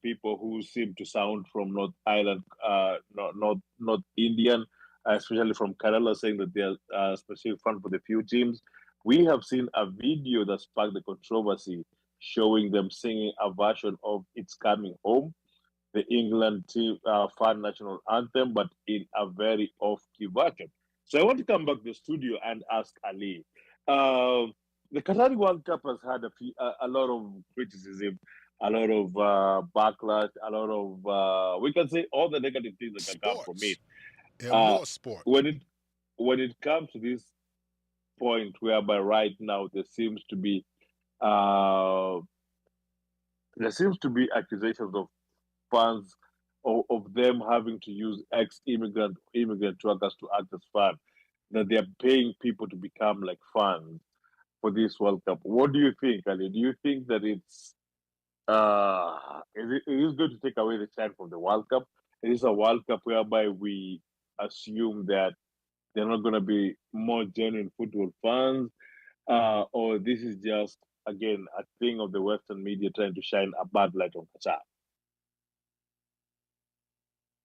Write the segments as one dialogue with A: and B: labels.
A: people who seem to sound from North Island, not Indian, especially from Kerala, saying that they are specific fund for the few teams. We have seen a video that sparked the controversy, showing them singing a version of "It's Coming Home," the England team fan national anthem, but in a very off-key version. So I want to come back to the studio and ask Ali. Um, the Qatari World Cup has had a lot of criticism, a lot of backlash, a lot of we can say all the negative things that can come from it.
B: Sports and
A: Uh,
B: more sport.
A: when it comes to this point, whereby right now uh, there seems to be accusations of fans of them having to use immigrant workers to act as fans, that they are paying people to become like fans for this World Cup. What do you think, Ali? Do you think that it is going to take away the shine from the World Cup? It is a World Cup whereby we assume that they're not going to be more genuine football fans, or this is just again a thing of the Western media trying to shine a bad light on Qatar.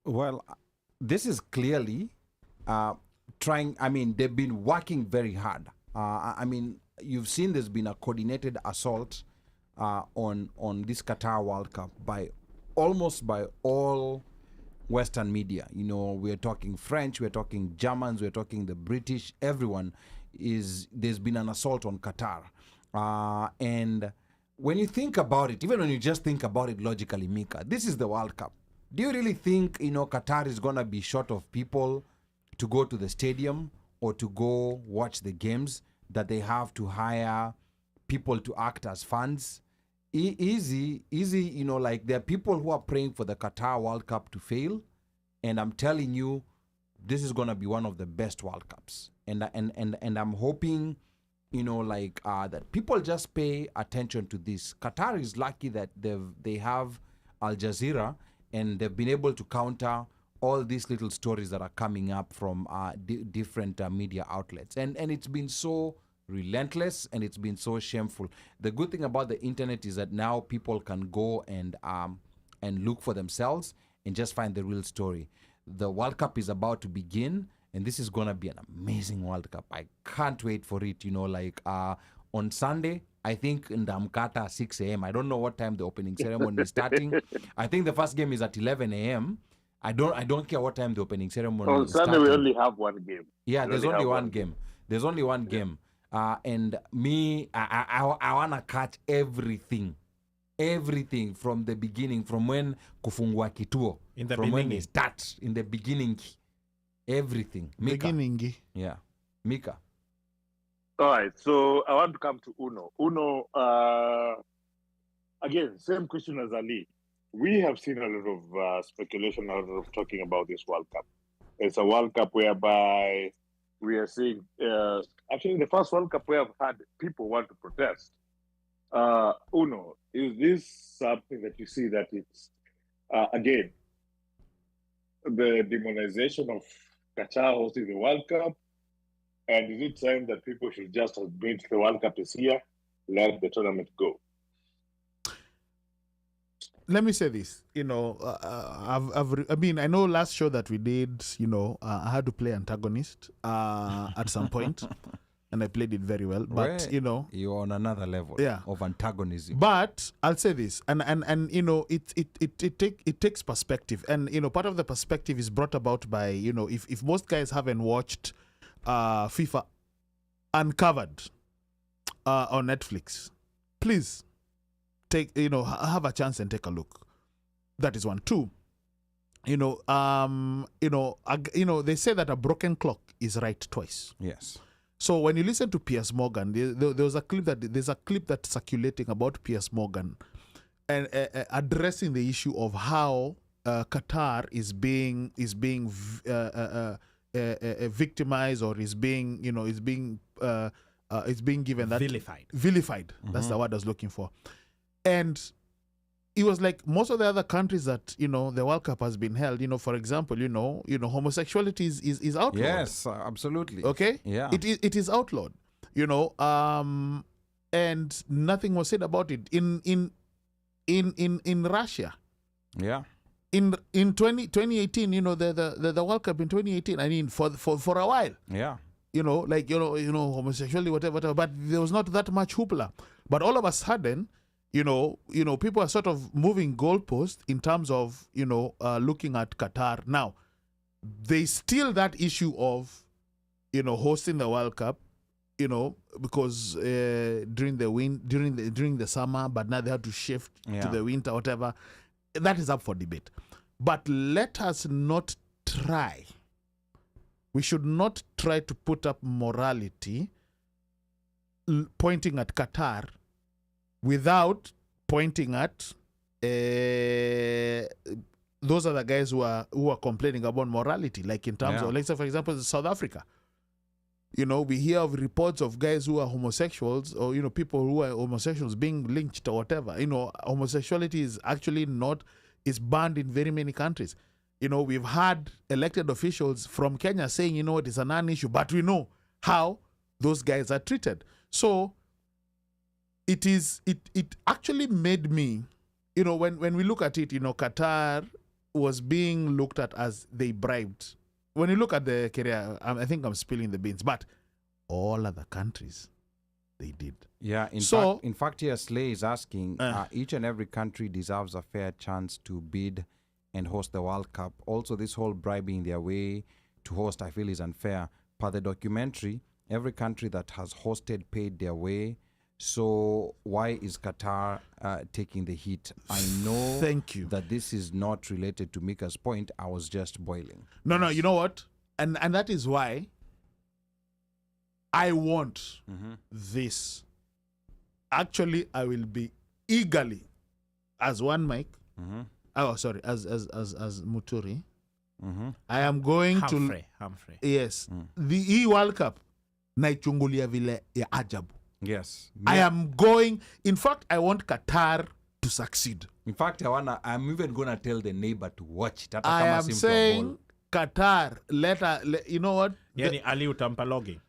C: Well, this is clearly trying. I mean, they've been working very hard. I mean, you've seen there's been a coordinated assault on this Qatar World Cup by almost by all Western media. You know, we're talking French, we're talking Germans, we're talking the British. Everyone is there's been an assault on Qatar, and when you think about it, even when you just think about it logically, Mika, this is the World Cup. Do you really think Qatar is gonna be short of people to go to the stadium or to go watch the games, that they have to hire people to act as fans? Easy, like there are people who are praying for the Qatar World Cup to fail, and I'm telling you, this is gonna be one of the best World Cups, and I'm hoping, that people just pay attention to this. Qatar is lucky that they have Al Jazeera, and they've been able to counter all these little stories that are coming up from different media outlets, and it's been so relentless and it's been so shameful. The good thing about the internet is that now people can go and look for themselves and just find the real story. The World Cup is about to begin, and this is gonna be an amazing World Cup. I can't wait for it. On Sunday, I think in the Amkata 6 a.m. I don't know what time the opening ceremony is starting. I think the first game is at 11 a.m. I don't care what time the opening ceremony
A: On
C: is
A: Sunday,
C: starting.
A: we only have one game.
C: Yeah,
A: We
C: there's
A: only
C: only
A: have
C: one game. There's only one game. And me, I want to catch everything from the beginning, from when kufungua kituo,
D: In the
C: from when
D: beginning.
C: it starts, in the beginning, everything. Mika.
E: Beginning.
C: Yeah, Mika.
A: All right, so I want to come to Uno. Uno, again, same question as Ali. We have seen a lot of speculation, a lot of talking about this World Cup. It's a World Cup whereby we are seeing, actually, the first World Cup we have had people want to protest. Uno, is this something that you see that it's, again, the demonization of Qatar hosting the World Cup? And is it time that people should just admit the World Cup is here, let the tournament go?
E: Let me say this. I know last show that we did, I had to play antagonist at some point, and I played it very well. But
C: you're on another level of antagonism.
E: But I'll say this, and it takes perspective, and part of the perspective is brought about by if most guys haven't watched FIFA Uncovered on Netflix, please have a chance and take a look. That is one. Two, they say that a broken clock is right twice.
C: Yes.
E: So when you listen to Piers Morgan, there's a clip that's circulating about Piers Morgan and addressing the issue of how Qatar is being victimized, or is being given that
D: Vilified.
E: Mm-hmm. That's the word I was looking for. And it was like most of the other countries that the World Cup has been held. For example, homosexuality is outlawed.
C: Yes, absolutely.
E: Okay.
C: Yeah.
E: It is outlawed. And nothing was said about it. In in Russia.
C: Yeah.
E: In 2018, the World Cup in 2018. I mean, for a while.
C: Yeah.
E: Homosexuality, whatever. But there was not that much hoopla. But all of a sudden, people are sort of moving goalposts in terms of looking at Qatar. Now, there's still that issue of hosting the World Cup. Because during the summer, but now they have to shift to the winter, whatever. That is up for debate. But let us not try. We should not try to put up morality pointing at Qatar without pointing at those are the guys who are complaining about morality, like in terms of, like, say, for example, South Africa. We hear of reports of guys who are homosexuals or, people who are homosexuals being lynched or whatever. Homosexuality is actually is banned in very many countries. We've had elected officials from Kenya saying, it's a non-issue, but we know how those guys are treated. So it actually made me, when we look at it, Qatar was being looked at as they bribed. When you look at the career, I think I'm spilling the beans, but all other countries, they did.
C: Yeah, in fact, here Slay is asking, each and every country deserves a fair chance to bid and host the World Cup. Also, this whole bribing their way to host, I feel, is unfair. Per the documentary, every country that has hosted paid their way. So why is Qatar taking the heat? I know
E: Thank you.
C: that this is not related to Micah's point. I was just boiling.
E: No, you know what? And that is why I want this. Actually, I will be eagerly, as OneMic, as Muturi, I am going
B: Humphrey.
E: Yes. The World Cup, naichungulia vile ya ajabu.
C: Yes.
E: I am going. In fact, I want Qatar to succeed.
C: In fact, I'm even going to tell the neighbor to watch it.
E: I am saying, Qatar, you know what?
B: Yani ali utampa login.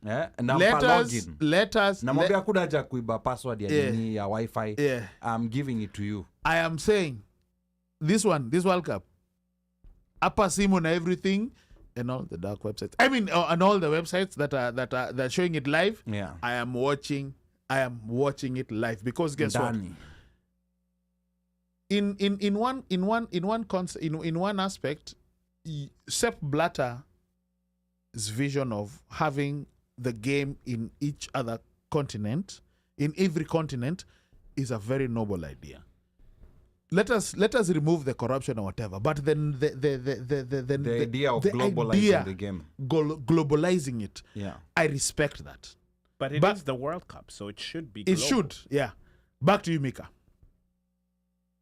E: Let us.
C: Namwambia kudaja kuiba password ya nini ya Wi-Fi.
E: Yeah.
C: I'm giving it to you.
E: I am saying, this World Cup, apa simu na everything, and all the dark websites. I mean, and all the websites that are showing it live.
C: Yeah.
E: I am watching it live because guess
C: Dani.
E: what? In one aspect, Sepp Blatter's vision of having the game in each other continent, in every continent, is a very noble idea. Let us remove the corruption or whatever, but then the
C: idea of globalizing the game,
E: globalizing it.
C: Yeah,
E: I respect that.
B: But it is the World Cup, so it should be global.
E: It should, yeah. Back to you, Micah.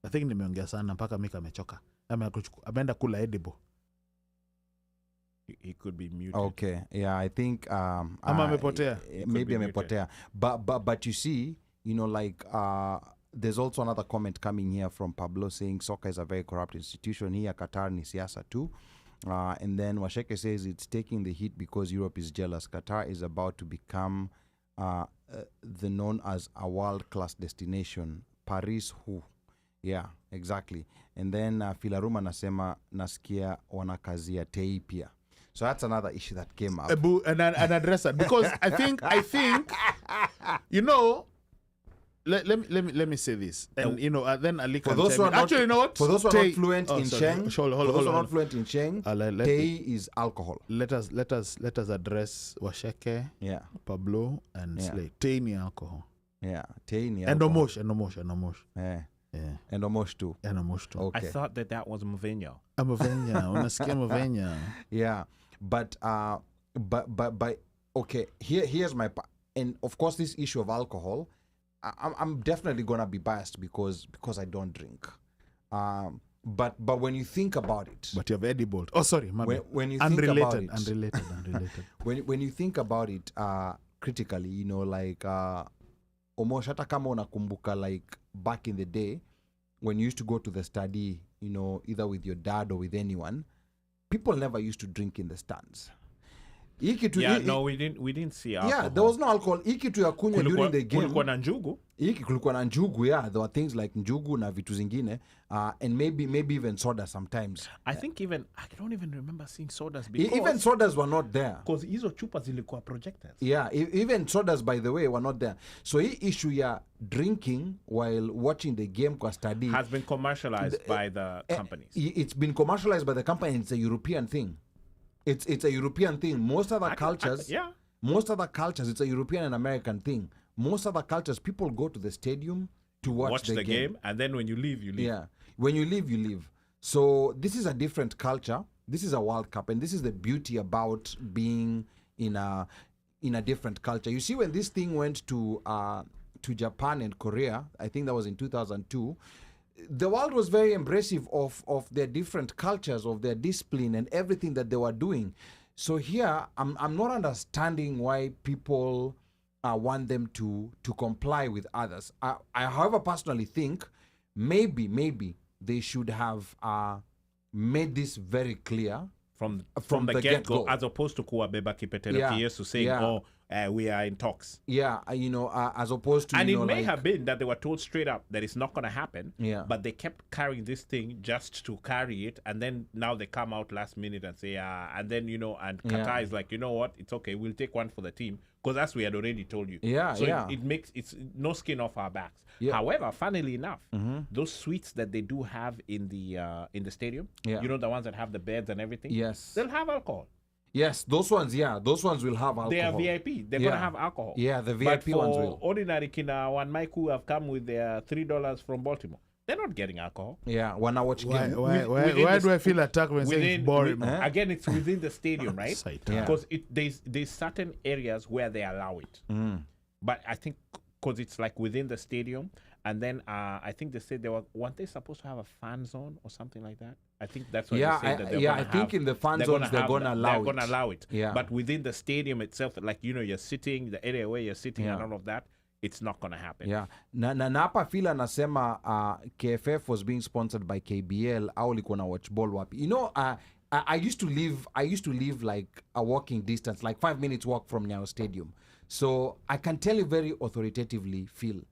E: I think nimeongea sana mpaka Micah amechoka. Ameenda kula edible.
B: He could be muted.
C: Okay, yeah, I think
E: amepotea.
C: Maybe amepotea. But you see, there's also another comment coming here from Pablo saying soccer is a very corrupt institution. Here, Qatar ni siasa too. And then Washeke says it's taking the heat because Europe is jealous. Qatar is about to become the known as a world-class destination. Paris who? Yeah, exactly. And then Filaruma nasema nasikia wanakazia tei pia. So that's another issue that came up.
E: And address that. Because I think let me say this. And then Ali can
C: for those who are not,
E: actually, you know what?
C: For those who are not fluent in Sheng,
E: hold on.
C: fluent in Sheng, tei is alcohol.
E: Let us address Washeke, Pablo, and Slay. Tei ni alcohol.
C: Yeah, tei ni
E: alcohol.
C: And Omosh. Yeah. And Omosh too.
E: Okay.
B: I thought that was Mourinho.
E: Mourinho. Unasikia Mourinho.
C: Yeah. But okay, here's my part. And of course this issue of alcohol, I'm definitely gonna be biased because I don't drink. But when you think about it,
E: but you have edible. Oh, sorry,
C: when you
E: unrelated,
C: think about it,
E: unrelated.
C: when you think about it critically, Omosh, hata kama unakumbuka like back in the day when you used to go to the study, either with your dad or with anyone, people never used to drink in the stands. Hii kitu
B: Yeah, no, we didn't see alcohol.
C: yeah, there was no alcohol. Hii kitu ya kunywa during the game.
B: Kulikuwa na njugu.
C: Hiki kulikuwa na njugu, yeah. There were things like njugu na vitu zingine, and maybe even soda sometimes.
B: I think I don't even remember seeing sodas because
C: Even sodas were not there.
B: Because hizo chupa zilikuwa projectors.
C: Yeah, even sodas, by the way, were not there. So hii issue ya drinking while watching the game kwa study
B: has been commercialized by the companies.
C: It's been commercialized by the company, and it's a European thing. It's a European thing. Most other cultures, most other cultures, it's a European and American thing. Most other cultures, people go to the stadium to watch the game,
B: and then when you leave, you leave.
C: Yeah, when you leave, you leave. So this is a different culture. This is a World Cup, and this is the beauty about being in a different culture. You see, when this thing went to Japan and Korea, I think that was in 2002. The world was very embracive of their different cultures, of their discipline and everything that they were doing. So here, I'm not understanding why people want them to comply with others. I however, personally think maybe they should have made this very clear
B: from the get-go, as opposed to kuwabeba kipetero kiyesu saying, we are in talks.
C: Yeah, as opposed to...
B: And it may have been that they were told straight up that it's not going to happen, but they kept carrying this thing just to carry it, and then now they come out last minute and say, and then, and Qatar is like, you know what, it's okay, we'll take one for the team, because as we had already told you. So it's no skin off our backs. However, funnily enough, those suites that they do have in the stadium, the ones that have the beds and everything, they'll have alcohol.
C: Yes, those ones will have alcohol.
B: They are VIP. They're going to have alcohol.
C: Yeah, the VIP ones will.
B: Ordinary kina OneMic who have come with their $3 from Baltimore, they're not getting alcohol.
C: Yeah, when I watch game.
E: Why do I feel attacked when saying it's boring?
B: Again, it's within the stadium, right? Because there's certain areas where they allow it. But I think because it's like within the stadium, and then I think they said weren't they supposed to have a fan zone or something like that? I think that's what they said that they're gonna have.
C: I think in the fan zones they're going to allow it.
B: They're going to allow it.
C: Yeah.
B: But within the stadium itself, like, you're sitting, the area where you're sitting and all of that, it's not going to happen.
C: Yeah. Na hapa feel anasema KFF was being sponsored by KBL au liko na watch ball wapi. I used to live like a walking distance, like 5 minutes walk from Nyayo Stadium. So I can tell you very authoritatively, Phil,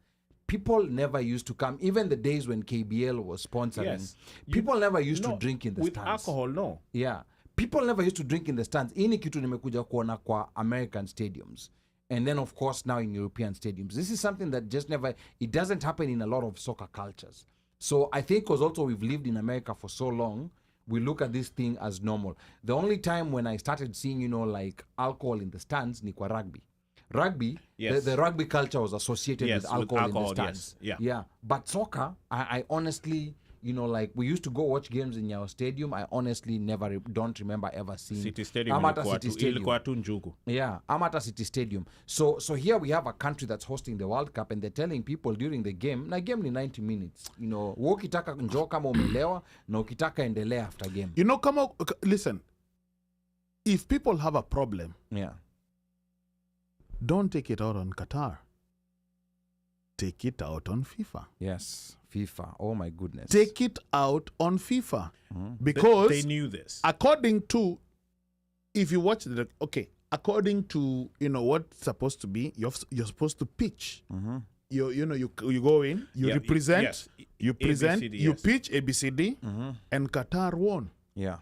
C: people never used to come, even the days when KBL was sponsoring.
B: Yes.
C: People never used to drink in the
B: with
C: stands.
B: Alcohol, no.
C: Yeah. People never used to drink in the stands. Hii ni kitu nimekuja kuona kwa American stadiums. And then, of course, now in European stadiums. This is something that just never, it doesn't happen in a lot of soccer cultures. So I think because also we've lived in America for so long, we look at this thing as normal. The only time when I started seeing, like alcohol in the stands, ni kwa rugby. Rugby, the rugby culture was associated with alcohol in the stands.
B: Yes.
C: Yeah. But soccer, I honestly, like we used to go watch games in our stadium. I honestly don't remember ever seeing
B: City Stadium. Ilikuwa tu njugu.
C: Yeah, Amata City Stadium. So here we have a country that's hosting the World Cup, and they're telling people during the game, na game ni 90 minutes. Ukitaka njoo kama umelewa, na ukitaka endelea after game.
E: Listen, if people have a problem, don't take it out on Qatar. Take it out on FIFA.
C: Yes, FIFA. Oh my goodness.
E: Take it out on FIFA. Because
B: they knew this.
E: According to, if you watch according to what's supposed to be, you're supposed to pitch. You go in, you represent, you present, ABCD, you pitch ABCD, and Qatar won.
C: Yeah.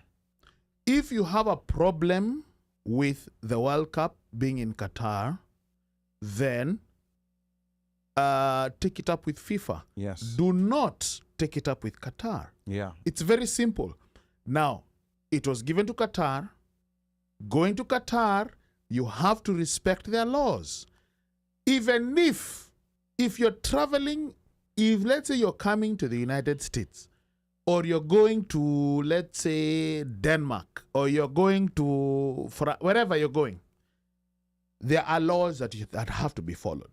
E: If you have a problem with the World Cup being in Qatar, then take it up with FIFA.
C: Yes.
E: Do not take it up with Qatar.
C: Yeah.
E: It's very simple. Now, it was given to Qatar. Going to Qatar, you have to respect their laws. Even if you're traveling, if let's say you're coming to the United States, or you're going to, let's say, Denmark, or you're going to wherever you're going, there are laws that have to be followed.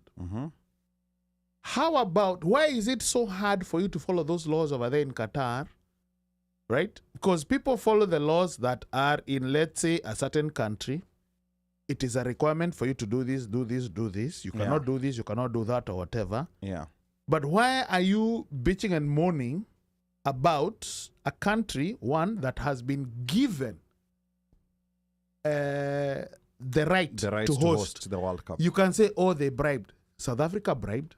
E: How about, why is it so hard for you to follow those laws over there in Qatar? Right? Because people follow the laws that are in, let's say, a certain country. It is a requirement for you to do this, do this, do this. You cannot do this, you cannot do that, or whatever.
C: Yeah.
E: But why are you bitching and moaning about a country, one, that has been given the right to host
C: the World Cup.
E: You can say, oh, they bribed. South Africa bribed.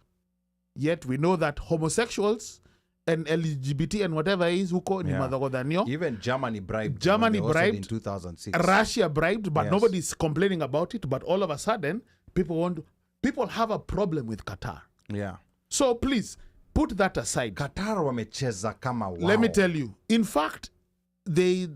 E: Yet we know that homosexuals and LGBT and whatever is huko ni madhogodhanio.
C: Even Germany bribed.
E: Germany bribed
C: in 2006.
E: Russia bribed, but nobody's complaining about it. But all of a sudden, people have a problem with Qatar.
C: Yeah.
E: So please put that aside.
C: Qatar wamecheza kama wow.
E: Let me tell you. In fact, the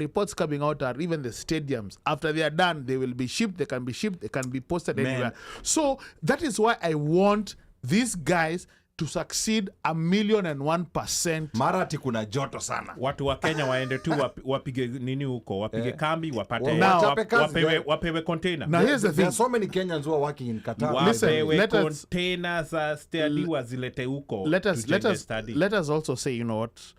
E: reports coming out are even the stadiums, after they are done, they will be shipped, they can be posted anywhere. So that is why I want these guys to succeed 1,001%.
C: Marati kuna joto sana.
B: Watu wa Kenya waende tu wapige nini huko, wapige kambi, wapate wapewe container.
E: Now here's the thing.
C: There are so many Kenyans who are working in Qatar.
B: Listen, containers stadiwa zilete huko.
E: Let us also say, you know what?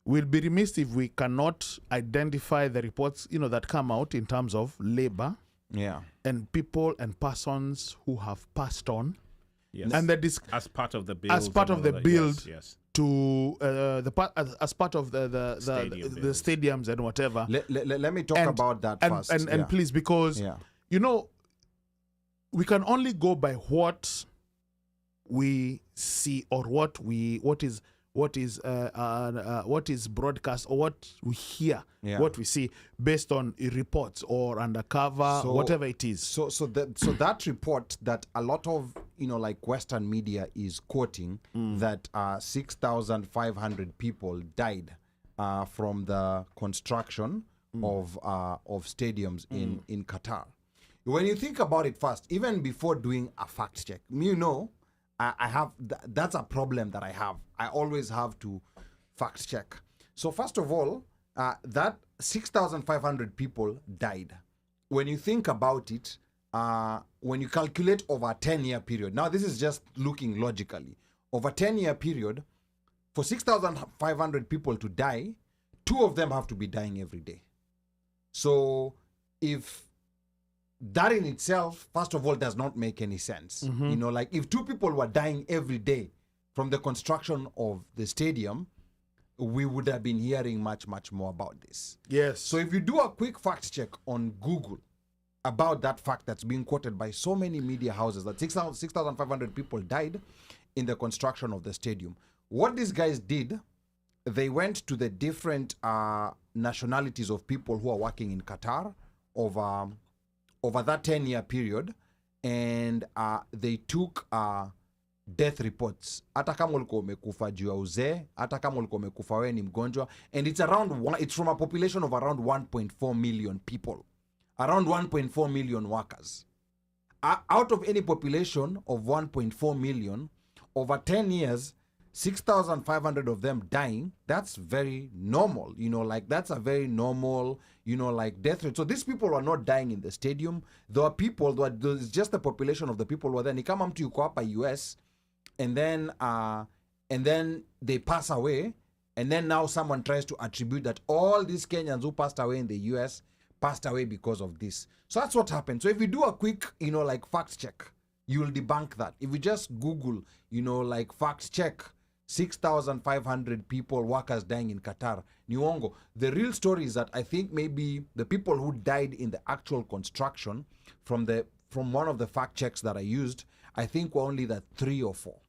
E: We'll be remiss if we cannot identify the reports, that come out in terms of labor.
C: Yeah.
E: And people and persons who have passed on.
B: Yes.
E: And that is
B: as part of the build.
E: As part of the build.
B: Yes.
E: To as part of the stadiums and whatever.
C: Let me talk about that first.
E: And please, because we can only go by what we see or what is broadcast or what we hear, what we see based on reports or undercover, whatever it is.
C: So that report that a lot of Western media is quoting that 6,500 people died from the construction of stadiums in Qatar. When you think about it first, even before doing a fact check, I have that's a problem that I have. I always have to fact check. So first of all, that 6,500 people died. When you think about it, when you calculate over a 10-year period, now this is just looking logically. Over a 10-year period, for 6,500 people to die, 2 of them have to be dying every day. So if that in itself, first of all, does not make any sense. If 2 people were dying every day from the construction of the stadium, we would have been hearing much, much more about this.
E: Yes.
C: So if you do a quick fact check on Google about that fact that's being quoted by so many media houses, that 6,500 people died in the construction of the stadium. What these guys did, they went to the different nationalities of people who are working in Qatar over that 10-year period, and they took death reports. Hata kama ulikuwa umekufa juu ya uzee, hata kama ulikuwa umekufa wewe ni mgonjwa, and it's from a population of around 1.4 million people. Around 1.4 million workers. Out of any population of 1.4 million, over 10 years, 6,500 of them dying, that's very normal. That's a very normal, death rate. So these people are not dying in the stadium. There are people, it's just the population of the people who are there. Ni kama mtu yuko hapa US, and then they pass away, and then now someone tries to attribute that all these Kenyans who passed away in the US passed away because of this. So that's what happened. So if you do a quick, fact check, you will debunk that. If you just Google, fact check, 6,500 people, workers dying in Qatar, Nyongo. The real story is that I think maybe the people who died in the actual construction from one of the fact checks that I used, I think were only the 3 or 4.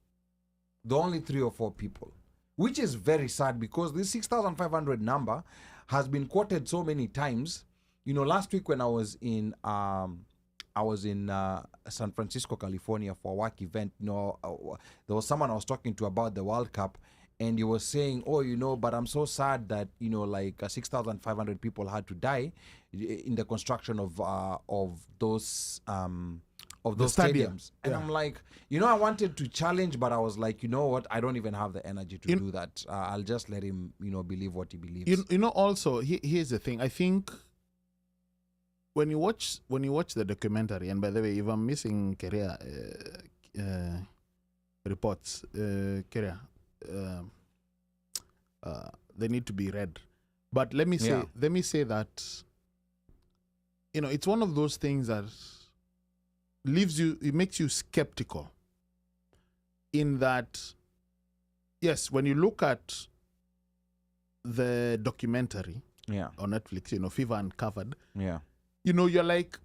C: The only 3 or 4 people, which is very sad because this 6,500 number has been quoted so many times. Last week when I was in San Francisco, California for a work event, there was someone I was talking to about the World Cup, and he was saying, but I'm so sad that 6,500 people had to die in the construction of those stadiums. And I'm like, I wanted to challenge, but I was like, you know what, I don't even have the energy to do that. I'll just let him believe what he believes.
E: Also here's the thing. I think when you watch the documentary, and by the way, if I'm missing career reports, they need to be read. But let me say that it's one of those things that it makes you skeptical. In that, yes, when you look at the documentary on Netflix, FIFA Uncovered, you're like,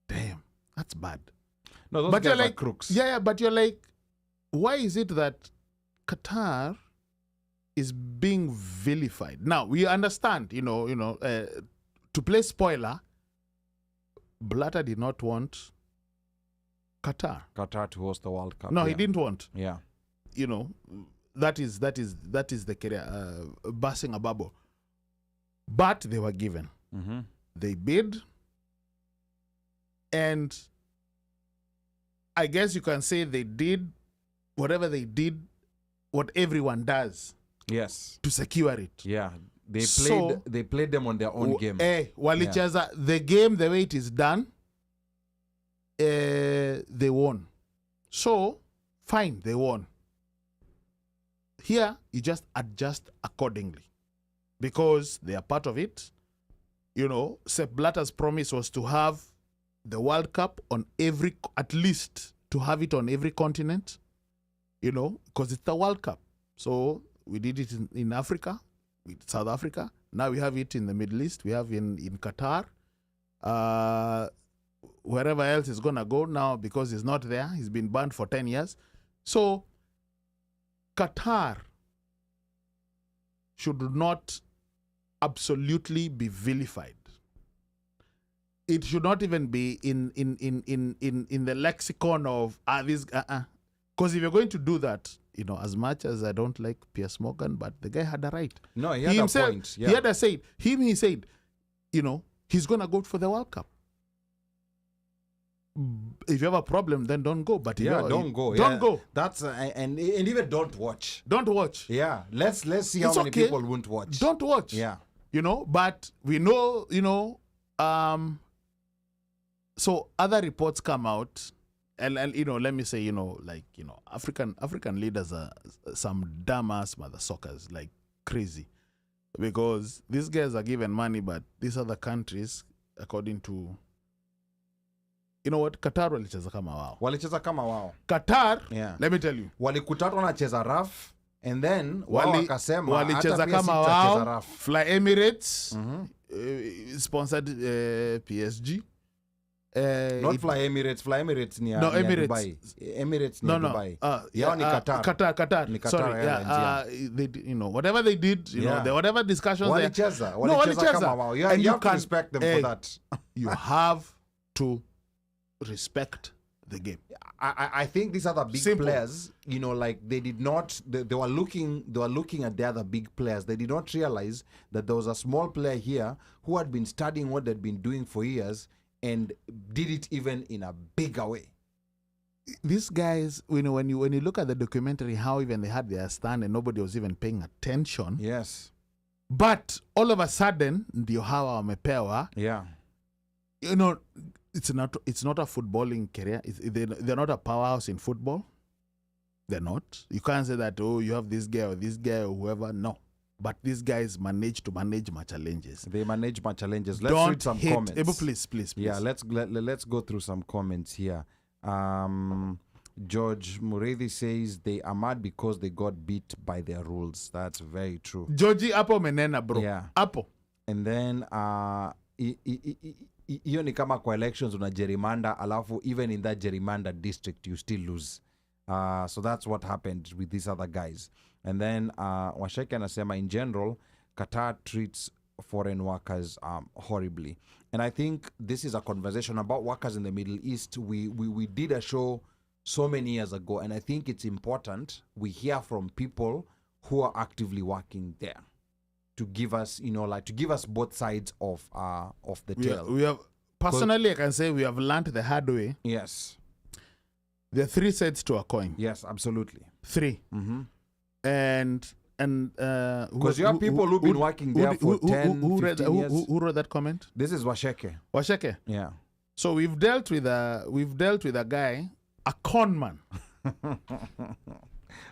E: Damn, that's bad.
C: No, those
E: But
C: guys
E: you're
C: are
E: like
C: crooks.
E: Yeah, but you're like, why is it that Qatar is being vilified? Now we understand, to play spoiler, Blatter did not want Qatar
C: to host the World Cup.
E: No, he didn't want.
C: Yeah.
E: That is the career busting a bubble. But they were given.
C: Mm-hmm.
E: They bid, and I guess you can say they did whatever they did, what everyone does.
C: Yes.
E: To secure it.
C: Yeah. They played them on their own game.
E: Walicheza the game the way it is done, they won. So, fine, they won. Here, you just adjust accordingly. Because they are part of it. Sepp Blatter's promise was to have the World Cup on at least to have it on every continent. Because it's the World Cup. So, we did it in Africa, with South Africa. Now we have it in the Middle East. We have in Qatar. Wherever else is going to go now, because he's not there. He's been banned for 10 years. So, Qatar should not absolutely be vilified. It should not even be in the lexicon of this. Because if you're going to do that, as much as I don't like Piers Morgan, but the guy had a right.
C: No, he had a point. Yeah.
E: He had a say. He said, he's going to go for the World Cup. If you have a problem, then don't go. But
C: don't go.
E: Don't go.
C: That's and even don't watch.
E: Don't watch.
C: Yeah, let's see how many people won't watch.
E: Don't watch.
C: Yeah,
E: but we know. So other reports come out, and let me say, African leaders are some dumbass mother suckers, like crazy, because these guys are given money, but these other countries, according to Qatar walicheza kama wao. Qatar,
C: yeah.
E: Let me tell you.
C: Walikutana wanacheza rough, and then wakasema
E: walicheza kama wao. Fly Emirates, sponsored PSG.
C: Not Fly Emirates. Fly Emirates ni
E: Emirates.
C: Dubai. Emirates ni Dubai. Yao ni Qatar.
E: Qatar.
C: Ni Qatar.
E: Sorry, they whatever they did, whatever discussions
C: walicheza kama wao. You have to respect them for that.
E: You have to respect the game.
C: I think these other big players, they did not. They were looking at the other big players. They did not realize that there was a small player here who had been studying what they'd been doing for years and did it even in a bigger way.
E: These guys, when you look at the documentary, how even they had their stand and nobody was even paying attention.
C: Yes.
E: But all of a sudden, ndio hawa wamepewa.
C: Yeah.
E: It's not a footballing career. They're not a powerhouse in football. They're not. You can't say that, you have this guy or whoever. No. But these guys manage to manage my challenges.
C: They manage my challenges. Let's read some comments.
E: Please.
C: Yeah, let's go through some comments here. George Muredi says they are mad because they got beat by their rules. That's very true.
E: Georgie Apo menena, bro.
C: Yeah.
E: Apo.
C: And then hiyo ni kama kwa elections una gerrymander, alafu even in that gerrymander district you still lose. So that's what happened with these other guys. And then Washeke anasema in general Qatar treats foreign workers horribly. And I think this is a conversation about workers in the Middle East. We did a show so many years ago, and I think it's important we hear from people who are actively working there to give us, to give us both sides of the tale.
E: We have personally, I can say we have learned the hard way.
C: Yes.
E: There are 3 sides to a coin.
C: Yes, absolutely.
E: 3.
C: Mm-hmm.
E: And
C: because you have people who've been working there for 10, 15 years.
E: Who wrote that comment?
C: This is Washeke.
E: Washeke.
C: Yeah.
E: So we've dealt with a guy, a con man,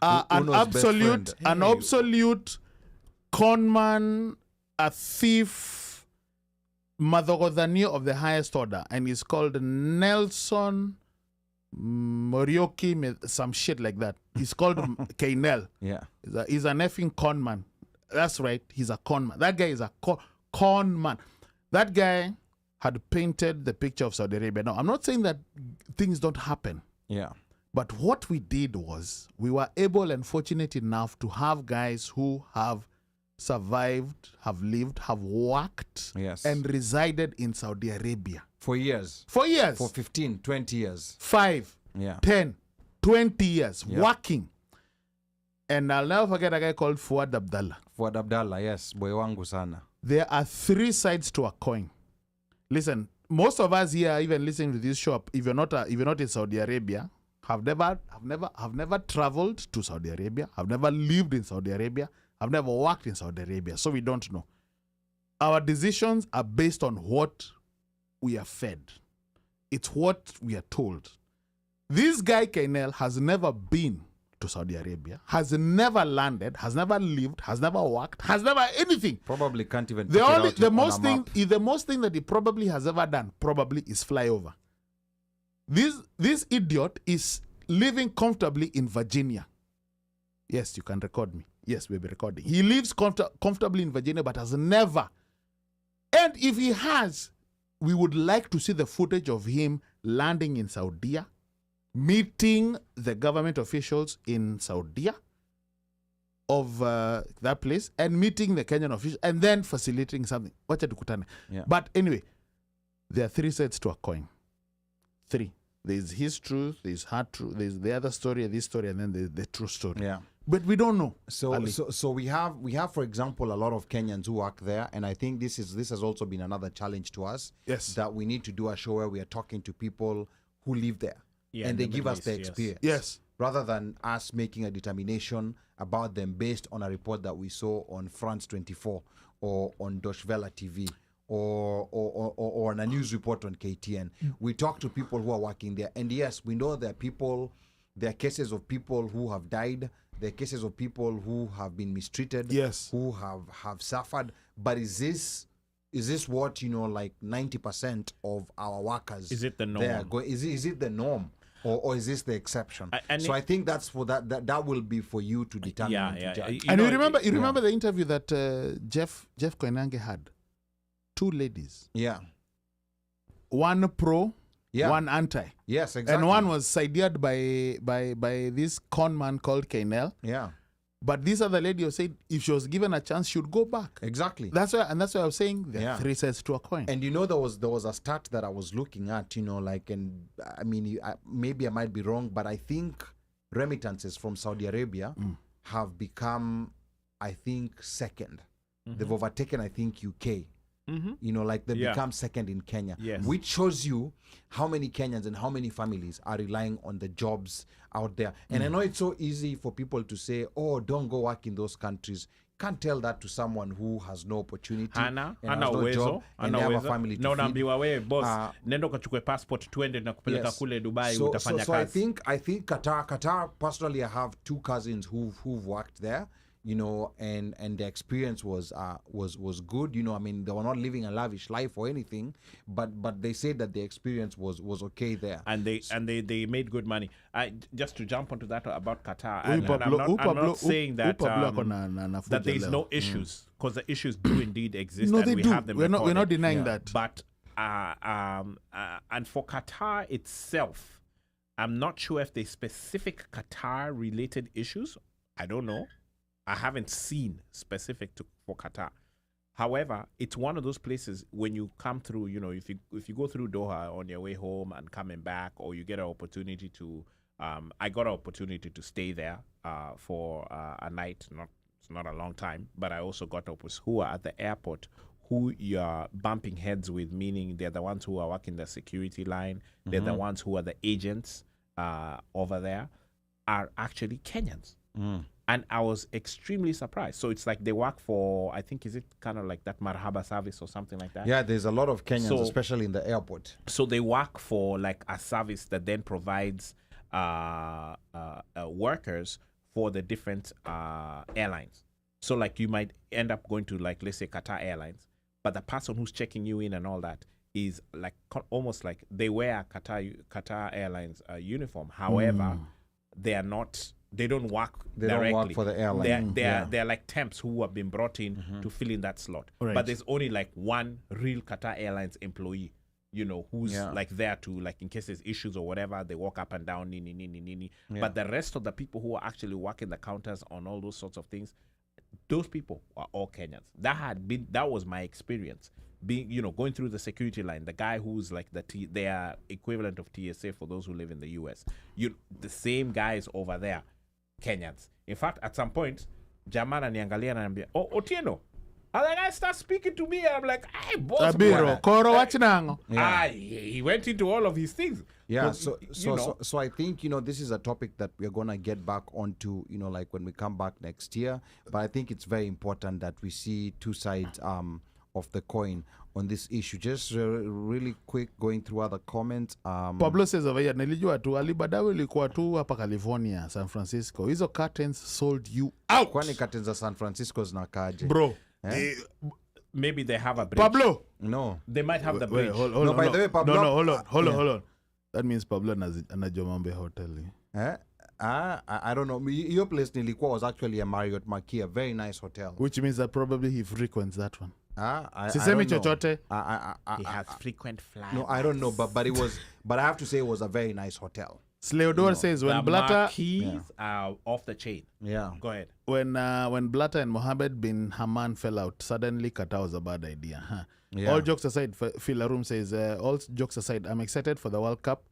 E: an absolute con man, a thief, madhogodhania of the highest order, and he's called Nelson Morioki, some shit like that. He's called Kainel.
C: Yeah.
E: He's an effing con man. That's right. He's a con man. That guy is a con man. That guy had painted the picture of Saudi Arabia. Now, I'm not saying that things don't happen.
C: Yeah.
E: But what we did was we were able and fortunate enough to have guys who have survived, have lived, have worked,
C: Yes.
E: and resided in Saudi Arabia.
C: For years.
E: For years.
C: For 15, 20 years.
E: 5,
C: Yeah.
E: 10, 20 years
C: Yeah.
E: working. And I'll never forget a guy called Fuad Abdallah.
C: Fuad Abdallah, yes. Boy wangu sana.
E: There are 3 sides to a coin. Listen, most of us here, even listening to this show, if you're not in Saudi Arabia, have never traveled to Saudi Arabia, have never lived in Saudi Arabia, have never worked in Saudi Arabia, so we don't know. Our decisions are based on what we are fed. It's what we are told. This guy Kainel has never been to Saudi Arabia, has never landed, has never lived, has never worked, has never anything.
C: Probably can't even
E: The most thing that he probably has ever done probably is fly over. This idiot is living comfortably in Virginia. Yes, you can record me. Yes, we'll be recording. He lives comfortably in Virginia, but has never. And if he has, we would like to see the footage of him landing in Saudi, meeting the government officials in Saudi of that place, and meeting the Kenyan officials, and then facilitating something.
C: Yeah.
E: But anyway, there are 3 sides to a coin. 3. There's his truth, there's her truth, there's the other story, this story, and then the true story.
C: Yeah.
E: But we don't know.
C: So we have, for example, a lot of Kenyans who work there, and I think this has also been another challenge to us.
E: Yes.
C: That we need to do a show where we are talking to people who live there, and they give us their experience.
E: Yes.
C: Rather than us making a determination about them based on a report that we saw on France 24 or on Deutsche Welle TV. Or on a news report on KTN. We talk to people who are working there. And yes, we know there are cases of people who have died. There are cases of people who have been mistreated.
E: Yes.
C: Who have suffered. But is this what, 90% of our workers?
B: Is it the norm?
C: Is it the norm? Or is this the exception? I think that's for that will be for you to determine.
B: Yeah.
C: To judge.
E: And you remember the interview that Jeff Koinange had? 2 ladies.
C: Yeah.
E: One pro,
C: Yeah.
E: one anti.
C: Yes, exactly.
E: And one was sided by this con man called Kainel.
C: Yeah.
E: But this other lady was saying if she was given a chance, she would go back.
C: Exactly.
E: That's why I was saying there are 3 sides to a coin.
C: And there was a stat that I was looking at, and I mean, maybe I might be wrong, but I think remittances from Saudi Arabia have become, I think, second. They've overtaken, I think, UK. They become second in Kenya,
B: yes.
C: Which shows you how many Kenyans and how many families are relying on the jobs out there. And I know it's so easy for people to say, oh, don't go work in those countries. Can't tell that to someone who has no opportunity
B: hana
C: no job and they have a family to feed.
B: Naambiwa wewe boss nenda ukachukue passport twende na kupeleka kule Dubai utafanya kazi.
C: I think Qatar personally I have 2 cousins who've worked there. And the experience was good. I mean, they were not living a lavish life or anything, but they said that the experience was okay there.
B: And they made good money. Just to jump onto that about Qatar, I'm not saying that that there is no issues, because the issues do indeed exist.
E: No,
B: and
E: they
B: we
E: do.
B: have them
E: We're
B: recorded.
E: not denying that.
B: But and for Qatar itself, I'm not sure if there's specific Qatar related issues. I don't know. I haven't seen specific for Qatar. However, it's one of those places when you come through, if you go through Doha on your way home and coming back, or you get an opportunity to, I got an opportunity to stay there for a night. It's not a long time, but I also got who are at the airport, who you're bumping heads with, meaning they're the ones who are working the security line. They're the ones who are the agents over there, are actually Kenyans. And I was extremely surprised. So it's like they work for, I think, is it kind of like that Marhaba service or something like that?
C: Yeah, there's a lot of Kenyans, especially in the airport.
B: So they work for like a service that then provides workers for the different airlines. So like you might end up going to, like, let's say Qatar Airlines, but the person who's checking you in and all that is like almost like they wear Qatar Airlines uniform. However, they are not They don't work
C: They
B: directly.
C: don't work for the airline.
B: They're like temps who have been brought in to fill in that slot.
E: Right.
B: But there's only like one real Qatar Airlines employee, who's like there to, like, in case there's issues or whatever, they walk up and down, nini. But the rest of the people who are actually working the counters on all those sorts of things, those people are all Kenyans. That was my experience. Being, going through the security line, the guy who's like their equivalent of TSA for those who live in the US. The same guys over there, Kenyans. In fact, at some point, Jamana niangalia na niambia, "Oh, Otieno." And the guy starts speaking to me, and I'm like, "Hey, boss." He went into all of his things.
C: Yeah, so I think, this is a topic that we're going to get back onto, like when we come back next year. But I think it's very important that we see two sides of the coin on this issue. Just really quick, going through other comments.
E: Pablo says over here, nilijua tu Badawy ilikuwa tu hapa California, San Francisco. Hizo curtains sold you out.
C: Kwani curtains za San Francisco zinakaje?
E: Bro.
B: Maybe they have a bridge.
E: Pablo.
C: No.
B: They might have the bridge.
C: Hold on, by the way, Pablo.
E: No, hold on. That means Pablo anajua mambo ya hoteli.
C: I don't know. Your place nilikuwa was actually a Marriott Marquis, a very nice hotel.
E: Which means that probably he frequents that one.
C: Sisemi
E: chochote.
B: He has frequent flyers.
C: No, I don't know, but it was. But I have to say, it was a very nice hotel.
E: Sleodor says when Blatter
B: Marquis are off the chain.
C: Yeah,
B: go ahead.
E: When Blatter and Mohammed bin Haman fell out, suddenly Qatar was a bad idea. Huh?
C: Yeah.
E: All jokes aside, Philarum says, all jokes aside, I'm excited for the World Cup.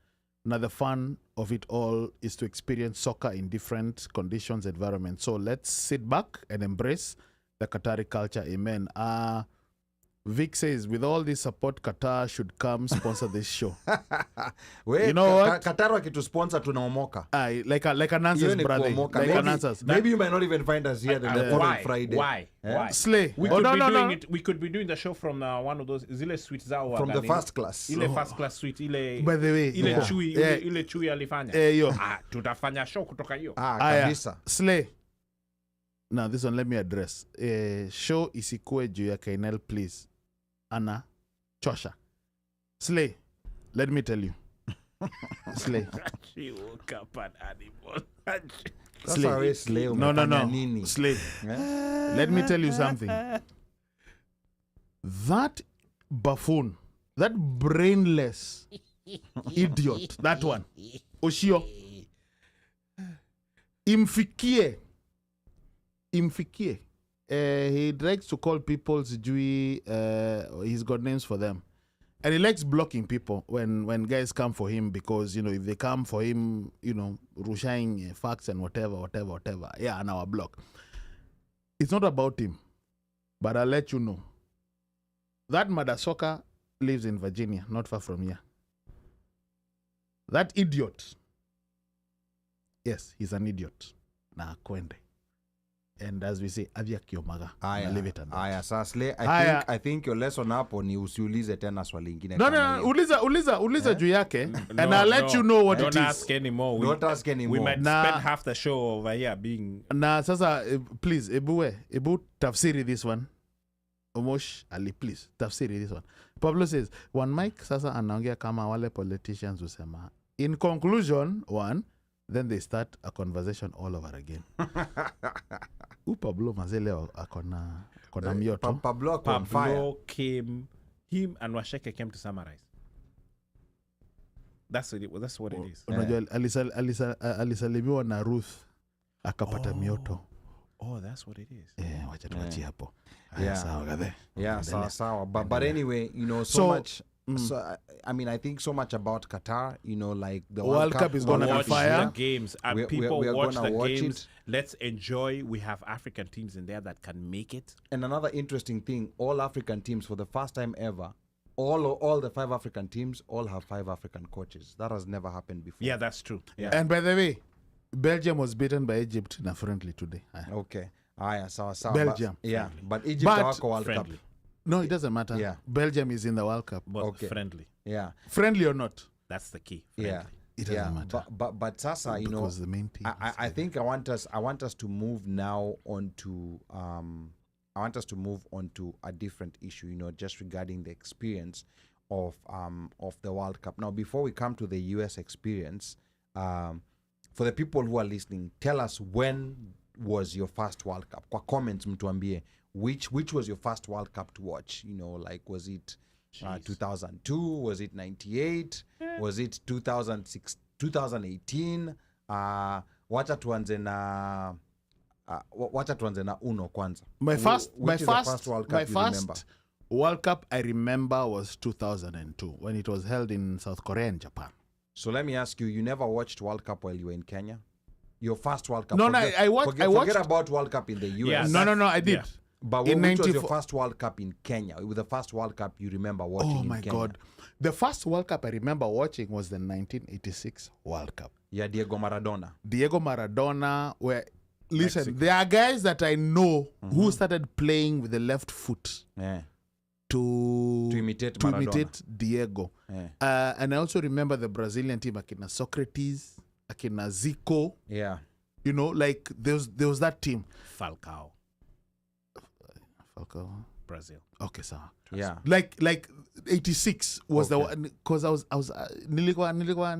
E: Now the fun of it all is to experience soccer in different conditions, environments. So let's sit back and embrace the Qatari culture. Amen. Vic says, with all this support, Qatar should come sponsor this show.
C: Wait,
E: you know what?
C: Qatar wakitu sponsor tunaomoka.
E: Like an answers, brother. Like an answers.
C: Maybe you might not even find us here the following Friday.
B: Why?
E: Slay.
B: We could be doing the show from one of those Zile suites zao
C: from the first class.
B: Ile first class suite ile.
E: By the way,
B: ile chui alifanya. Tutafanya show kutoka hiyo.
C: Kabisa.
E: Slay. Now this one let me address. Show isikue juu ya Kainel, please. Anna Chosha. Slay. Let me tell you. Slay.
B: She woke up an animal.
C: Slay.
E: No. Slay. Let me tell you something. That buffoon, that brainless idiot, that one, Oshio, imfikie. He likes to call people he's got names for them. And he likes blocking people when guys come for him because, if they come for him, rushing facts and whatever. Yeah, and our block. It's not about him. But I'll let you know. That Madasoka lives in Virginia, not far from here. That idiot. Yes, he's an idiot. Na kwende. And as we say, avya kiomaga. Leave it at that.
C: Sasle, I think your lesson hapo ni usiulize tena swali lingine.
E: No, uliza juu yake. And I'll let you know what it is.
B: Don't ask anymore. We might spend half the show over here being...
E: Na sasa, please, Ebu tafsiri this one. Omosh Ali, please, tafsiri this one. Pablo says, OneMic sasa anaongea kama wale politicians usema. In conclusion, then they start a conversation all over again. Pablo mazele akona mioto.
C: Pablo
B: came, him and Washeke came to summarize. That's what it is.
E: Unajua alisalimiwa na Ruth akapata mioto.
B: Oh, that's what it is.
E: Wacha tuachie hapo.
C: Sawa. But anyway, so much. So I think so much about Qatar. Like the
E: World Cup is gonna be fire.
B: The games and people watch the games. Let's enjoy. We have African teams in there that can make it.
C: And another interesting thing: all African teams, for the first time ever, all the 5 African teams all have 5 African coaches. That has never happened before.
B: Yeah, that's true. Yeah.
E: And by the way, Belgium was beaten by Egypt in a friendly today.
C: Okay. So
E: Belgium.
C: But Egypt wako World Cup.
E: No, it doesn't matter.
C: Yeah.
E: Belgium is in the World Cup.
B: But friendly.
C: Yeah.
E: Friendly or not?
B: That's the key. Friendly.
C: Yeah.
E: It doesn't matter.
C: But Sasa,
E: because the main team.
C: I think I want us to move now onto a different issue, just regarding the experience of the World Cup. Now, before we come to the US experience, for the people who are listening, tell us when was your first World Cup? Kwa comments mtuambie, which was your first World Cup to watch? You know, like, was it 2002? Was it 98? Was it 2006, 2018? Wacha tuanze na Uno kwanza.
E: My first
C: World Cup
E: I remember was 2002 when it was held in South Korea and Japan.
C: So let me ask you, you never watched World Cup while you were in Kenya? Your first World Cup?
E: No, I watched.
C: Forget about World Cup in the US.
E: Yeah, no, I did.
B: Yeah.
C: But which was your first World Cup in Kenya? With the first World Cup you remember watching in Kenya?
E: Oh my God. The first World Cup I remember watching was the 1986 World Cup.
C: Yeah, Diego Maradona,
E: where, listen, Mexico. There are guys that I know who started playing with the left foot to imitate Diego. Yeah. And I also remember the Brazilian team, Akina Socrates, Akina Zico.
C: Yeah.
E: You know, like there was that team.
B: Falcao. Brazil.
E: Okay, sir.
C: Yeah.
E: Like 86 was the one, because I was nilikuwa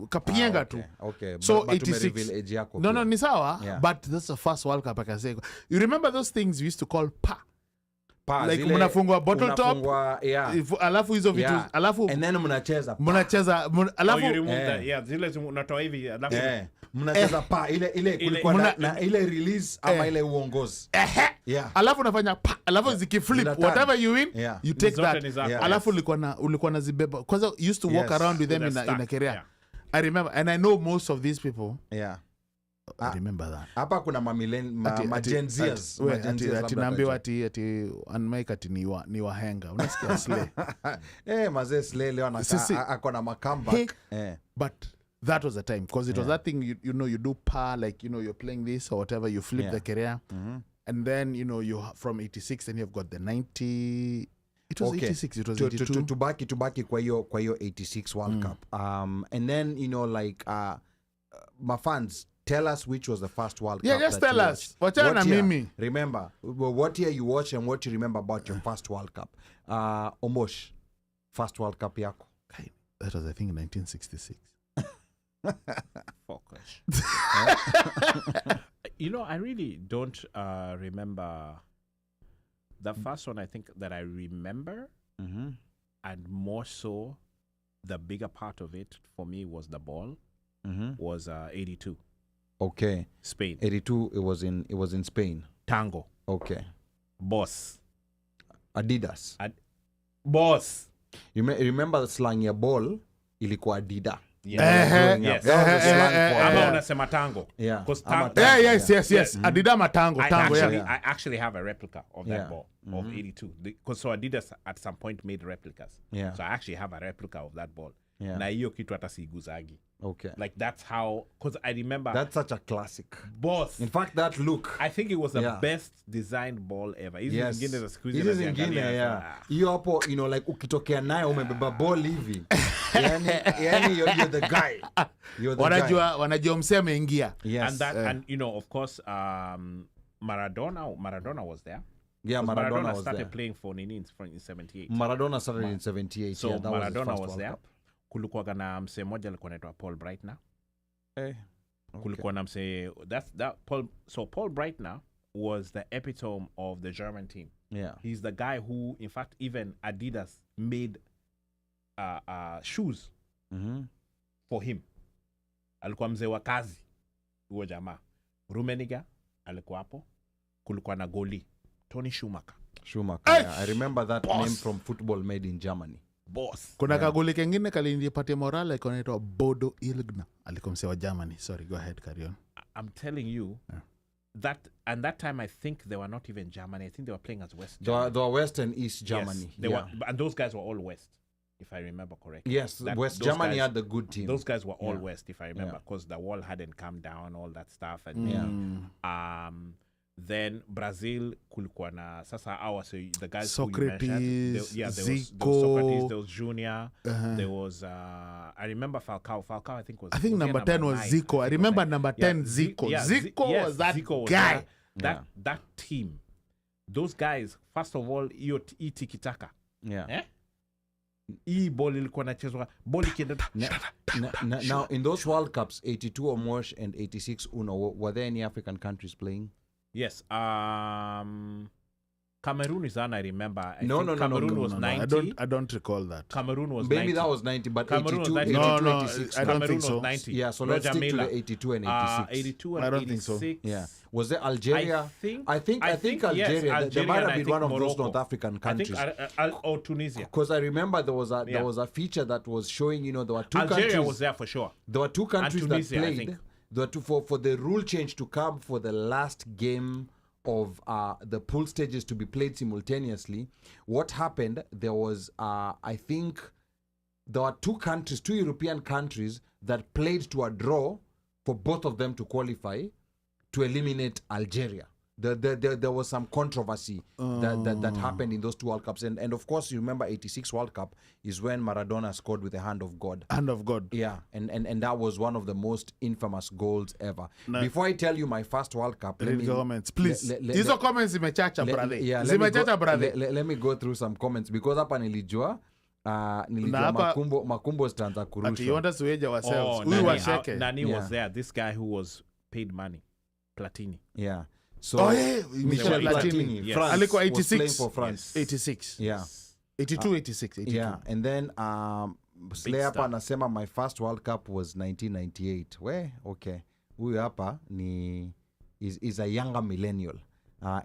E: kapienga tu.
C: Okay.
E: So 86. No, ni sawa.
C: Yeah.
E: But that's the first World Cup I can say. You remember those things we used to call pa? Like mnafungwa bottle top.
C: Yeah.
E: Alafu hizo vitu.
C: Yeah.
E: Alafu
C: and then mnacheza.
E: Alafu
B: you remove that. Yeah, zile unatoa hivi alafu.
C: Mnacheza pa ile kulikuwa na ile release ama ile uongozi. Yeah.
E: Alafu unafanya pa, alafu zikiflip whatever you win, you take that.
B: Yeah.
E: Alafu ulikuwa na zibeba. Because I used to walk around with them in a career. Yeah. I remember, and I know most of these people.
C: Yeah.
E: I remember that.
C: Hapa kuna majenzias.
E: Naambiwa ati OneMic ati ni wahenga. Unasikia slay.
C: Mazee slay leo ako na comeback.
E: But that was the time, because it was that thing you know, you do par, like, you know, you're playing this or whatever, you flip the career. And then, you know, you from 86, then you've got the 90. It was 86, it was 82.
C: Tubaki kwa hiyo 86 World Cup. And then, you know, like, my fans, tell us which was the first World Cup.
E: Yeah, just tell us. Wachana mimi.
C: Remember, what year you watched and what you remember about your first World Cup. Omosh, first World Cup yako.
E: That was, I think, 1966.
B: Focus. You know, I really don't remember the first one. I think that I remember, and more so, the bigger part of it for me was the ball. Was 82.
C: Okay.
B: Spain.
C: 82. It was in Spain.
B: Tango.
C: Okay.
B: Boss.
C: Adidas.
B: Boss.
C: You remember the slang ya ball ilikuwa Adidas.
B: Yes. Ama unasema tango.
C: Yeah.
E: Yes. Adidas matango.
B: I actually have a replica of that ball of 82. Because so Adidas at some point made replicas.
C: Yeah.
B: So I actually have a replica of that ball.
C: Yeah.
B: Na hiyo kitu hata siiguzagi.
C: Okay.
B: Like that's how, because I remember.
C: That's such a classic.
B: Boss.
C: In fact, that look.
B: I think it was the best designed ball ever.
C: Yes. It is zingine, yeah. Hiyo hapo, you know, like ukitokea nayo umebeba ball hivi. Yani you're the guy. You're the guy.
E: Wanajua msee ameingia.
C: Yes.
B: And that, and you know, of course, Maradona was there.
C: Yeah, Maradona was
B: started
C: there.
B: Playing for Nini in 78.
C: Maradona started in 78.
B: So
C: yeah, that
B: Maradona
C: was
B: there.
C: Cup.
B: Kulikuwa na msee moja alikuwa anaitwa Paul Breitner.
C: Okay.
B: Kulikuwa na msee Paul Breitner was the epitome of the German team.
C: Yeah.
B: He's the guy who, in fact, even Adidas made shoes for him. Alikuwa mzee wa kazi huo jamaa. Rummenigge alikuwa hapo. Kulikuwa na goli Tony Schumacher.
C: Yeah. I remember that name from Football Made in Germany.
B: Boss.
E: Kuna kagoli kengine kalinipatia morale kanaitwa Bodo Ilgner. Alikuwa msee wa Germany. Sorry, go ahead, carry on.
B: I'm telling you, that time I think they were not even Germany. I think they were playing as West
C: Germany. They were West and East Germany.
B: Yes, they were, and those guys were all West, if I remember correctly.
C: Yes, West Germany had the good team.
B: Those guys were all West, if I remember, because the wall hadn't come down, all that stuff. And then Brazil kulikuwa na sasa so the guys
E: Socrates,
B: who you mentioned, there was Socrates, there was Junior, there was I remember Falcao. I think
E: number 10 was Zico. I remember number 10 Zico. Zico was that guy.
B: That team, those guys, first of all, tiki-taka.
C: Yeah.
B: hii ball ilikuwa nachezwa ball ikienda
C: now in those World Cups 82 Omosh and 86 Uno, were there any African countries playing?
B: Yes. Cameroon is on, I remember.
C: Cameroon
B: was 90.
E: I don't recall that.
B: Cameroon was
C: Maybe
B: 90.
C: that was 90, but
B: Cameroon
C: 82,
B: was 90.
C: 82
E: No,
C: 86.
E: I don't
B: Cameroon
E: think so.
B: was 90.
C: Yeah, so
B: Roger
C: let's stick
B: Miller.
C: to the 82 and 86.
B: 82 and
E: I don't think
B: 86.
E: so.
C: Yeah. Was there Algeria? I think
B: yes,
C: Algeria. There might have been one of those
B: Morocco.
C: North African countries.
B: I think, or Tunisia.
C: Because I remember there was a feature that was showing, there were two
B: Algeria
C: countries.
B: was there for sure.
C: There were two countries
B: Tunisia,
C: that
B: I
C: played.
B: think.
C: There were two for the rule change to come for the last game of the pool stages to be played simultaneously. What happened? There was, I think, there were two European countries that played to a draw for both of them to qualify to eliminate Algeria. There was some controversy that happened in those two World Cups. And of course, you remember 86 World Cup is when Maradona scored with the hand of God.
E: Hand of God.
C: Yeah, and that was one of the most infamous goals ever. Before I tell you my first World Cup,
E: let me comments, please. Hizo comments zimechacha, brother.
C: Yeah,
E: Zimechacha, brother.
C: Let me go through some comments because hapa nilijua makumbo zitaanza kurushwa.
E: Ati you want us to age ourselves. We were shaking.
B: Nani was there. This guy who was paid money. Platini.
C: Yeah. So
E: Michel Platini.
B: Yes.
C: France
E: Alikuwa
C: was
E: 86
C: playing for France.
E: 86.
C: Yeah.
E: 82, 86, 82.
C: Yeah, and then Slay hapa anasema my first World Cup was 1998. Okay. Huyu hapa is a younger millennial.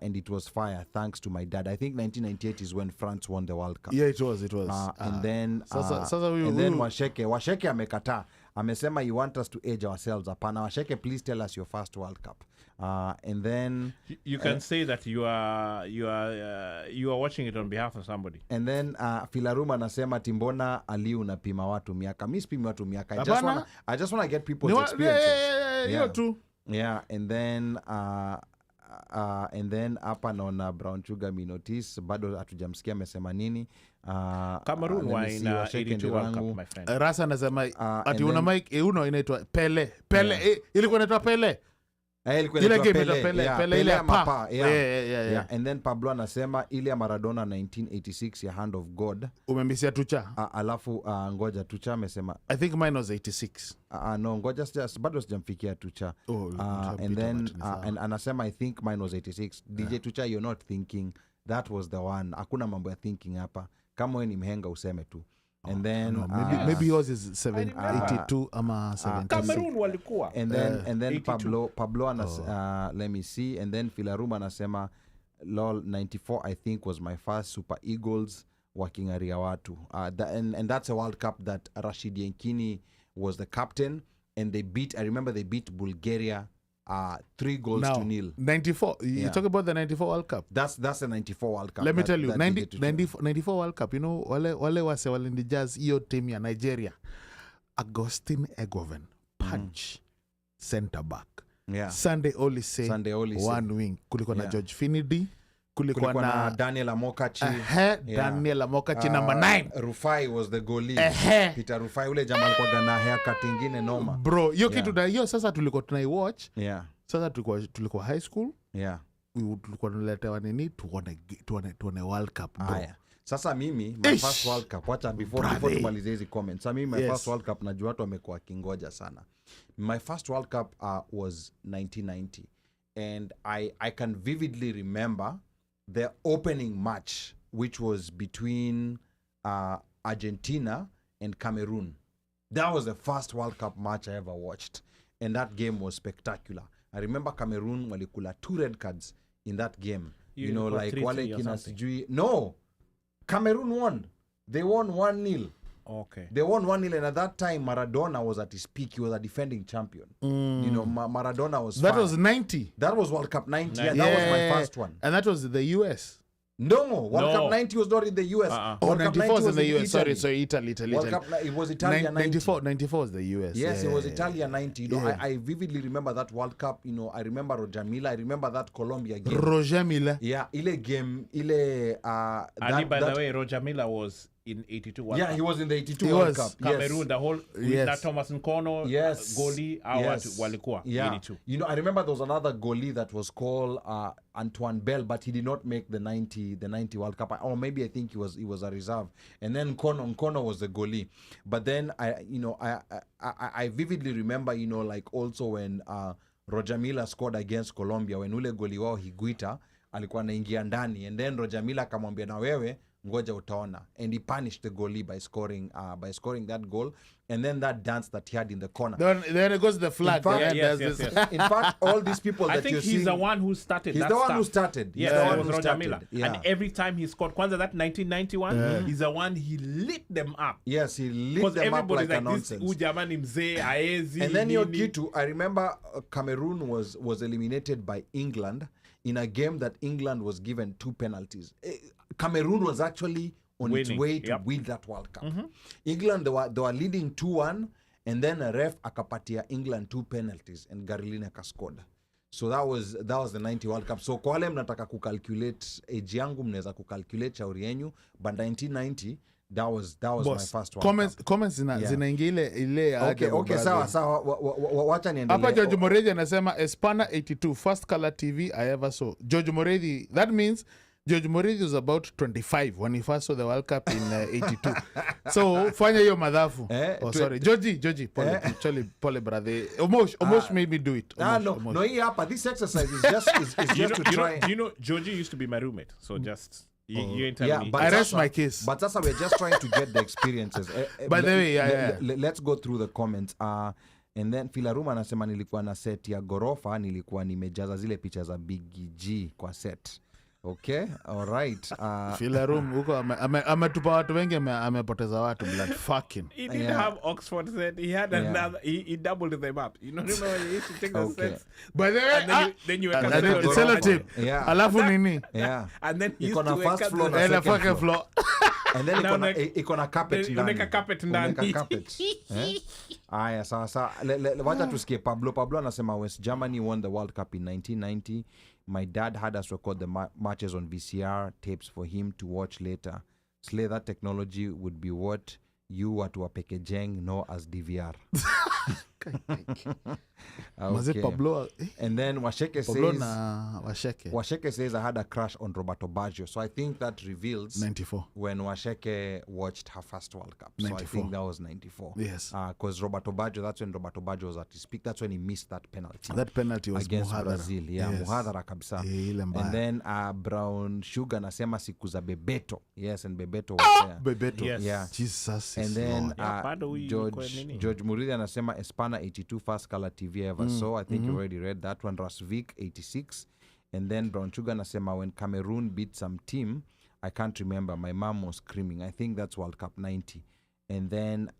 C: And it was fire thanks to my dad. I think 1998 is when France won the World Cup.
E: Yeah, it was.
C: And then Washeke amekataa. Amesema you want us to age ourselves. Apana Washeke, please tell us your first World Cup. And then
B: you can say that you are watching it on behalf of somebody.
C: And then Filaruma anasema timbona Ali unapima watu miaka. Mimi sipimi watu miaka. I just want to get people's experiences.
E: Yeah, true.
C: Yeah, and then hapa naona Brown Sugar Minotis bado hatujamsikia amesema nini.
B: Cameroon wa ina 82 World Cup, my friend.
E: Rasa anasema ati una mic inaitwa Pele. Ilikuwa inaitwa Pele.
C: Ile game inaitwa
E: Pele ile pa.
C: Yeah. And then Pablo anasema ile ya Maradona 1986 ya Hand of God.
E: Umemisia Tucha.
C: Alafu ngoja Tucha amesema
E: I think mine was 86.
C: No, ngoja bado sijamfikia Tucha. And then and anasema I think mine was 86. DJ Tucha, you're not thinking. That was the one. Hakuna mambo ya thinking hapa. Kama wewe ni mhenga useme tu. And then
E: maybe yours is 82 ama 76.
B: Cameroon walikuwa.
C: And then Pablo let me see. And then Filaruma anasema lol 94 I think was my first Super Eagles wakingaria watu. And that's a World Cup that Rashid Yankini was the captain and I remember they beat Bulgaria 3-0.
E: 94. You talk about the 94 World Cup.
C: That's the 94 World Cup.
E: Let me tell you, 94 World Cup, wale wase walindijaz hiyo team ya Nigeria. Agustin Egoven, punch, center back.
C: Yeah.
E: Sunday Olise, one wing. Kulikuwa na George Finidi. Kulikuwa na
C: Daniel Amokachi.
E: Daniel Amokachi number 9.
C: Rufai was the goalie. Peter Rufai ule jamaa alikuwa na haircut ingine noma.
E: Bro, hiyo kitu na hiyo sasa tulikuwa tunaiwatch.
C: Yeah.
E: Sasa tulikuwa high school.
C: Yeah.
E: Tulikuwa tunaletewa nini tuone World Cup, bro.
C: Sasa mimi my first World Cup, wacha before tumalize hizi comments. Sasa mimi my first World Cup najua watu wamekuwa kingoja sana. My first World Cup was 1990 and I can vividly remember the opening match, which was between Argentina and Cameroon. That was the first World Cup match I ever watched. And that game was spectacular. I remember Cameroon walikula 2 red cards in that game. Like wale kina sijui. No! Cameroon won. They won 1-0.
B: Okay.
C: They won 1-0 and at that time Maradona was at his peak. He was a defending champion. Maradona was
E: That was 90.
C: That was World Cup 90. Yeah, that was my first one.
E: And that was the US.
C: No, World Cup 90 was not in the US.
E: 94 was in the US. Sorry, Italy.
C: World Cup, it was Italia 90.
E: 94 was the US.
C: Yes, it was Italia 90. I vividly remember that World Cup. I remember Roger Milla. I remember that Colombia game.
E: Roger Milla.
C: Yeah, ile game,
B: by the way, Roger Milla was in 82 World Cup.
C: He was in the 82 World Cup.
B: Cameroon,
C: yes.
B: the whole with that Thomas Nkono goalie, walikuwa 82.
C: You know, I remember there was another goalie that was called Antoine Bell, but he did not make the 90 World Cup, or maybe I think he was a reserve. And then Nkono was the goalie. But then I vividly remember, you know, like also when Roger Milla scored against Colombia, when ule goalie wao Higuita alikuwa anaingia ndani, and then Roger Milla akamwambia na wewe ngoja utaona, and he punished the goalie by scoring that goal, and then that dance that he had in the corner.
E: Then it goes the flag.
C: In fact,
B: yes.
C: In fact, all these people
B: I
C: that
B: think
C: you're
B: he's
C: seeing,
B: the one who started.
C: He's
B: that
C: the one
B: stuff.
C: who started.
B: Yes,
C: the
B: it
C: one
B: was
C: who
B: Roger
C: started.
B: Milla.
C: Yeah.
B: And every time he scored, Kwanza that 1991, he's the one, he lit them up.
C: Yes, he lit them up like a nonsense.
B: And
C: then your Kitu, I remember Cameroon was eliminated by England in a game that England was given 2 penalties. Cameroon was actually on its way to win that World Cup. England, they were leading 2-1, and then a ref akapatia England 2 penalties, and Garilina scored. So that was the 90 World Cup. So kwa wale mnataka kucalculate age yangu, mnaweza kucalculate shauri yenyu, but 1990 that was
E: Boss,
C: my first World Cup.
E: Comments zinaingia ile
C: Okay, sawa. Wacha niendelee.
E: Hapa George Morethi anasema Espana 82 first color TV I ever saw. George Morethi, that means George Morethi was about 25 when he first saw the World Cup in 82. So fanya hiyo madhafu. Sorry. Georgie, pole brother. Omosh made me do it.
C: No, hii hapa, this exercise is just to try.
B: You know, Georgie used to be my roommate, so just you ain't telling me.
E: I rest my case.
C: But sasa we're just trying to get the experiences.
E: By the way,
C: let's go through the comments. And then Filaruma anasema nilikuwa na set ya gorofa, nilikuwa nimejaza zile picha za Big G kwa set. Okay, all right.
E: Filarum huko ametupa watu wengi, amepoteza watu blood fucking.
B: He didn't have Oxford set. He had another. He doubled them up. You know, he used to take the sets.
E: By the way,
B: then you
E: sellotape.
C: Yeah.
E: Alafu nini?
C: Yeah.
B: And then
C: he used to first floor
E: and the second floor.
C: And then iko na carpet ndani.
B: Uneka carpet ndani.
C: Aya, sawa. Wacha tusikie Pablo. Pablo anasema West Germany won the World Cup in 1990. My dad had us record the matches on VCR tapes for him to watch later. Slay, that technology would be what you watu wa Pekejeng know as DVR. Okay.
E: Pablo,
C: and then Washeke
E: Pablo
C: says Washeke says I had a crush on Roberto Baggio. So I think that reveals
E: 94
C: when Washeke watched her first World Cup.
E: 94.
C: So I think that was 94.
E: Yes.
C: Because Roberto Baggio, that's when Roberto Baggio was at his peak. That's when he missed that penalty.
E: That penalty was
C: against
E: Muhadhara.
C: Brazil. Yeah, yes. Muhadhara kabisa.
E: And
C: then Brown Sugar nasema siku za Bebeto. Yes, and Bebeto was there.
E: Bebeto.
C: Yes. Yeah.
E: Jesus.
C: And then George Muridi anasema Espana 82 first color TV I ever saw. I think you already read that one. Rasvik 86. And then Brown Sugar anasema when Cameroon beat some team, I can't remember. My mom was screaming. I think that's World Cup 90. And then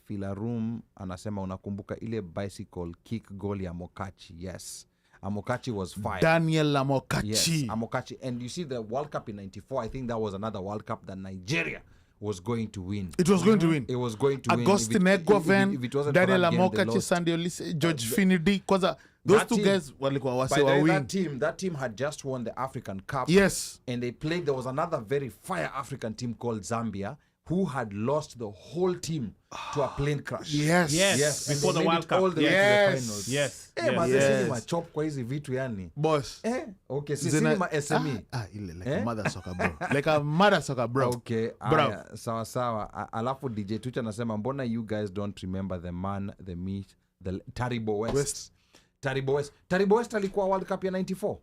C: Filarum anasema unakumbuka ile bicycle kick goal ya Mokachi. Yes. Amokachi was fire.
E: Daniel Amokachi.
C: Yes, Amokachi. And you see the World Cup in 94, I think that was another World Cup that Nigeria was going to win.
E: It was going to win.
C: It was going to
E: Agustin
C: win.
E: Egoven, Daniel Amokachi, Sandy Olise, George Finidi. Because those two guys walikuwa wase win.
C: That team had just won the African Cup.
E: Yes.
C: And they played, there was another very fire African team called Zambia, who had lost the whole team to a plane crash.
B: Yes. Before the World Cup.
C: All the way to the finals.
B: Yes.
C: Mazesini machop kwa hizi vitu yani.
E: Boss.
C: Okay, sisi ma SME.
E: Like a mother soccer bro. Like a mother soccer bro.
C: Okay.
E: Bro.
C: Sawa. Alafu DJ Tucha anasema mbona you guys don't remember the man, the meat, the Taribo West. Taribo West alikuwa World Cup ya 94.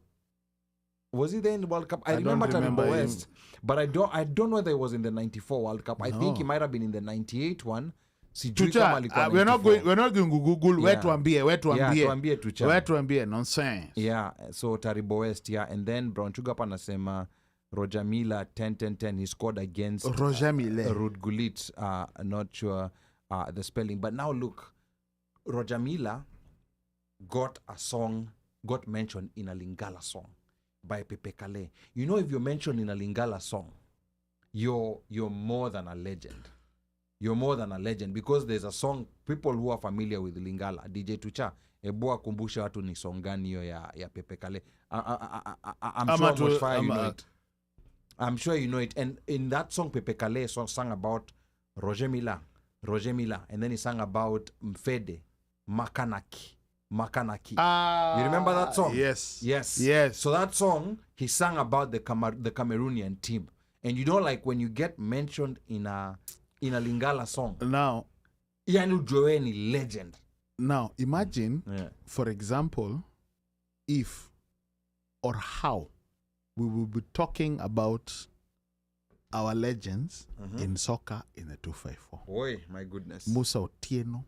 C: Was he there in the World Cup? I remember Taribo West, but I don't know whether he was in the 94 World Cup. I think he might have been in the 98 one.
E: Tucha, we're not going to Google. Where to ambie.
C: Tucha.
E: Where to ambie. Nonsense.
C: Yeah. So Taribo West. Yeah, and then Brown Sugar panasema Roger Milla 10. He scored against
E: Roger Milla.
C: Ruud Gullit. Not sure the spelling, but now look, Roger Milla got mentioned in a Lingala song by Pepe Kale. You know, if you're mentioned in a Lingala song, you're more than a legend. You're more than a legend because there's a song, people who are familiar with Lingala, DJ Tucha, ebua kumbusha watu ni song gani hiyo ya Pepe Kale. I'm sure OmoshFaya, you know it. I'm sure you know it. And in that song, Pepe Kale sang about Roger Mila, and then he sang about Mfede, Makanaki. You remember that song?
E: Yes.
C: So that song, he sang about the Cameroonian team. And you know, like when you get mentioned in a Lingala song,
E: now,
C: Yanu Joeni legend.
E: Now, imagine, for example, if or how we will be talking about our legends in soccer in the 254.
C: Boy, my goodness.
E: Musa Otieno,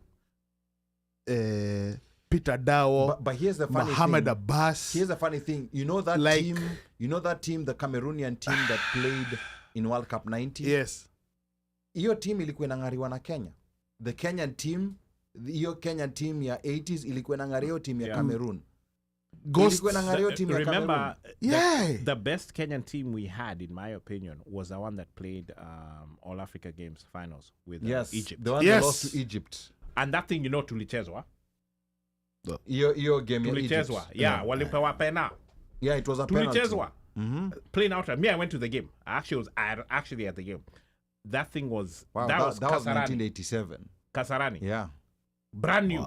E: Peter Dawo,
C: but here's the funny
E: Mohamed
C: thing.
E: Abbas.
C: Here's the funny thing. You know that team, the Cameroonian team that played in World Cup 90?
E: Yes.
C: Iyo team ilikuwa inang'ariwa na Kenya. The Kenyan team, hiyo Kenyan team ya 80s ilikuwa inang'aria team ya Cameroon.
B: Remember, the best Kenyan team we had, in my opinion, was the one that played All Africa Games finals with Egypt.
C: The one that lost to Egypt.
B: And that thing, tulichezwa.
C: Your game
B: tulichezwa. Yeah, walipewa pena.
C: Yeah, it was a penalty.
B: Tulichezwa. Playing out. Me, I went to the game. I was actually at the game. That thing was...
C: Wow, that was 1987.
B: Kasarani.
C: Yeah.
B: Brand new.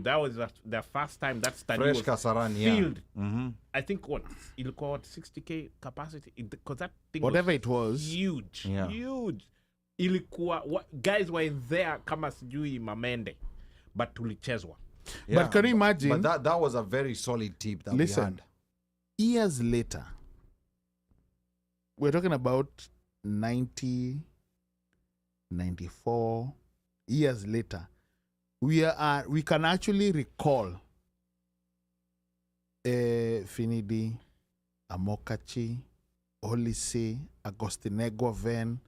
B: That was the first time that stadium was
C: Kasarani,
B: filled. I think it got 60,000 capacity because that thing
E: whatever it was
B: huge.
C: Yeah.
B: Huge. Ilikuwa guys were in there kama sijui mamende, but tulichezwa.
C: Yeah,
E: but can you imagine?
C: But that was a very solid team that we had.
E: Years later, we're talking about 90, 94 years later. We can actually recall Finidi, Amokachi, Olise, Agostinegua Ven,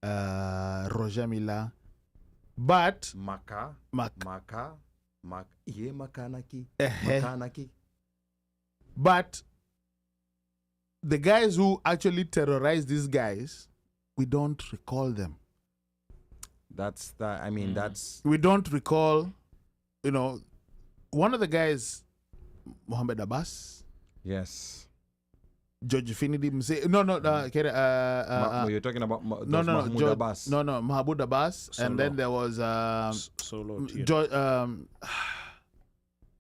E: Roger Mila, but
C: Makanaki.
E: But the guys who actually terrorized these guys, we don't recall them.
C: That's
E: we don't recall, one of the guys, Mohamed Abbas.
C: Yes.
E: George Finidi Mse. You're
C: talking about Mahmoud Abbas.
E: No, Mahmoud Abbas.
B: Solo.
E: And then there was
B: Solo.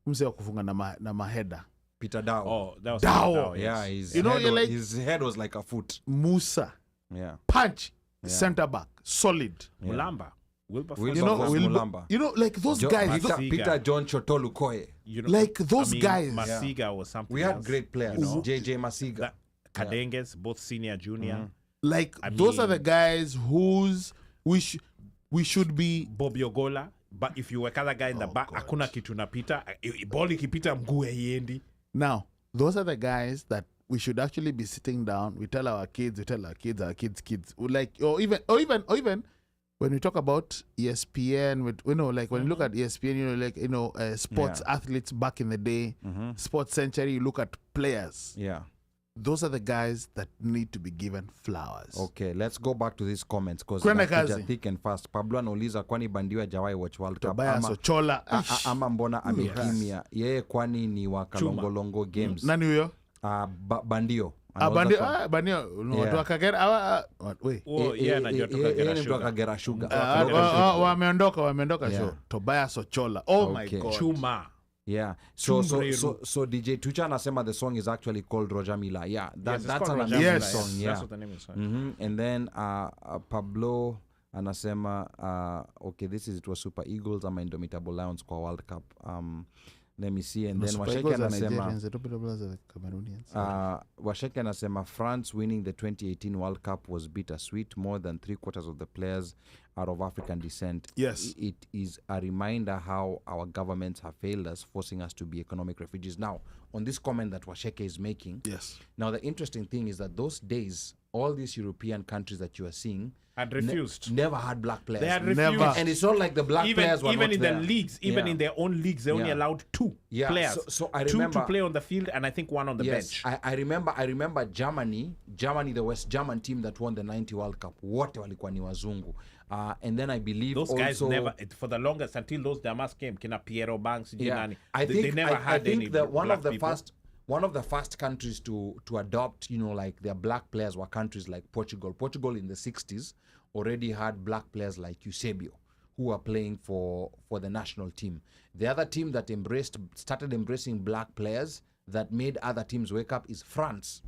E: Mse wa kufunga na maheda.
C: Peter Dawo.
B: Oh, that was
E: Dawo.
B: Yes.
C: Yeah, his head was like a foot.
E: Musa.
C: Yeah.
E: Punch. Yeah. Center back. Solid.
B: Yeah. Mulamba.
C: Mulamba.
E: Like those guys.
C: Peter John Chotolukoye.
E: Like those guys.
B: Masiga was something
C: We had
B: else,
C: great players. JJ Masiga.
B: Kadenges, both senior, junior.
E: Like those are the guys whose we should be.
B: Bobby Ogola. But if you were other guy in the back, hakuna kitu napita. Ball ikipita mguu haiendi.
E: Now, those are the guys that we should actually be sitting down. We tell our kids, our kids. Like, or even when we talk about ESPN, when you look at ESPN, sports athletes back in the day, Sports Century, you look at players.
C: Yeah.
E: Those are the guys that need to be given flowers.
C: Okay, let's go back to these comments because
E: they're
C: thick and fast. Pablo anauliza kwani Bandiwa jawai watch World Cup ama mbona amekimia. Yeye kwani ni wa Kalongolongo Games.
E: Nani huyo?
C: Bandio.
E: Bandio. Watu wa Kagera. Wait.
B: Najua
C: Kagera Sugar.
E: Wameondoka show. Tobias Ochola. Oh my God.
B: Chuma.
C: Yeah. So DJ Tucha anasema the song is actually called Roger Mila. Yeah. That's an amazing song. Yeah.
B: That's what the name is.
C: And then Pablo anasema okay, it was Super Eagles ama Indomitable Lions kwa World Cup. Let me see. And then Washeke anasema France winning the 2018 World Cup was bittersweet. More than 3/4 of the players are of African descent.
E: Yes.
C: It is a reminder how our governments have failed us, forcing us to be economic refugees. Now, on this comment that Washeke is making,
E: yes.
C: Now the interesting thing is that those days, all these European countries that you are seeing
B: had refused.
C: Never had black players.
B: They had refused.
E: Never.
C: And it's not like the black players were
B: even
C: not
B: in
C: there.
B: the leagues, even in their own leagues, they only allowed 2 players.
C: So I remember,
B: 2 to play on the field, and I think 1 on the bench.
C: I remember Germany, the West German team that won the 90 World Cup. Wote walikuwa ni wazungu. And then I believe
B: those
C: also,
B: guys never, for the longest, until those Damas came, Kina Piero Banks,
C: I think
B: they never had
C: I think
B: any
C: that one of the
B: people.
C: one of the first countries to adopt, like their black players were countries like Portugal. Portugal in the 60s already had black players like Eusebio, who were playing for the national team. The other team that started embracing black players that made other teams wake up is France.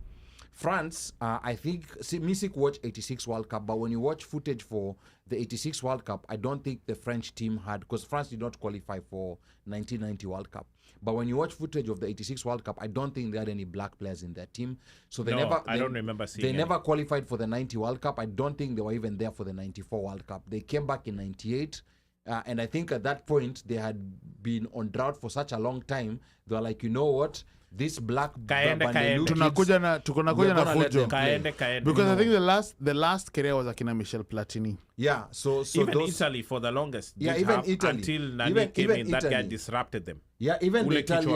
C: France, I think, Misik watched 86 World Cup, but when you watch footage for the 86 World Cup, I don't think the French team had, because France did not qualify for 1990 World Cup. But when you watch footage of the 86 World Cup, I don't think they had any black players in their team. So they
B: I don't remember seeing
C: They never qualified for the 90 World Cup. I don't think they were even there for the 94 World Cup. They came back in 98. And I think at that point, they had been on drought for such a long time. They were like, you know what? This black
E: tunakuja na fujo because I think the last career was Akina Michel Platini.
C: Yeah, so
B: even Italy for the longest.
C: Yeah, even Italy
B: until Nani came in, that guy disrupted them.
C: Yeah, even Italy.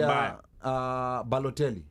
C: Balotelli.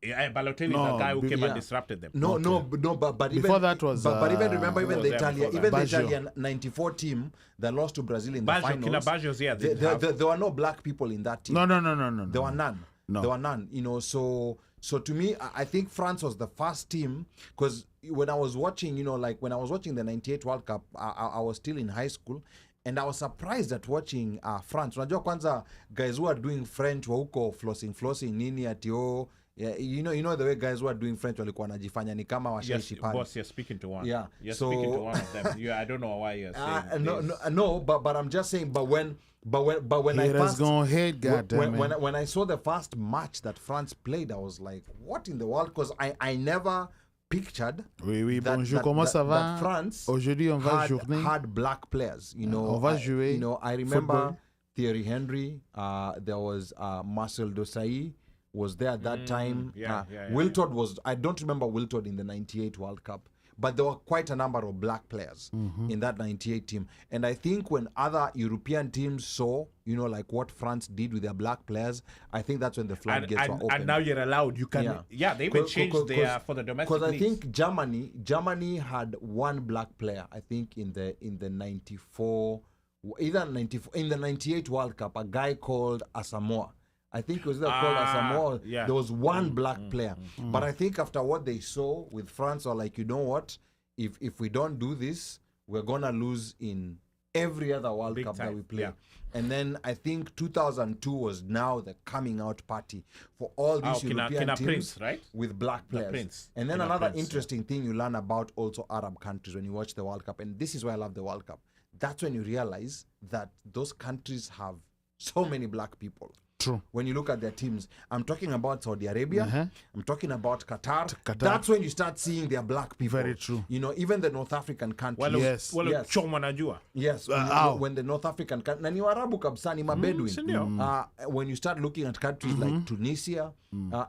B: Yeah, Balotelli is the guy who came and disrupted them.
C: No, but
E: before
C: even,
E: that was.
C: But even remember, even the
E: Baggio.
C: Italian '94 team that lost to Brazil in the finals.
B: Baggio's, yeah,
C: there were no black people in that team.
E: No.
C: There were none.
E: No.
C: There were none. So to me, I think France was the first team, because when I was watching, when I was watching the '98 World Cup, I was still in high school. And I was surprised at watching France. Unajua kwanza guys who are doing French wa huko flossing nini ati yeah, you know the way guys who are doing French walikuwa wanajifanya ni kama washaishi pale.
B: Boss, you're speaking to one.
C: Yeah.
B: You're speaking to one of them. I don't know why you're saying
C: no, but I'm just saying, but when I first when I saw the first match that France played, I was like, what in the world? Because I never pictured that France had black players. I remember Thierry Henry. There was Marcel Desailly was there at that time. Wiltord was. I don't remember Wiltord in the '98 World Cup, but there were quite a number of black players in that '98 team. And I think when other European teams saw, like what France did with their black players, I think that's when the floodgates were open.
B: And now you're allowed. You can. They even changed their for the domestic leagues.
C: Because I think Germany had one black player. I think in the '94, either '94 in the '98 World Cup, a guy called Asamoah. I think it was called Asamoah. Yeah. There was one black player. But I think after what they saw with France, were like, you know what? If we don't do this, we're going to lose in every other World Cup that we play. Yeah. And then I think 2002 was now the coming out party for all these European teams
B: Prince, right?
C: With black players. And then another interesting thing you learn about also Arab countries when you watch the World Cup, and this is why I love the World Cup. That's when you realize that those countries have so many black people.
E: True.
C: When you look at their teams, I'm talking about Saudi Arabia. I'm talking about Qatar. That's when you start seeing their black people.
E: Very true.
C: Even the North African countries.
E: Yes.
C: Yes. When the North African countries, na ni Waarabu kabisa, ni Mabedouin. When you start looking at countries like Tunisia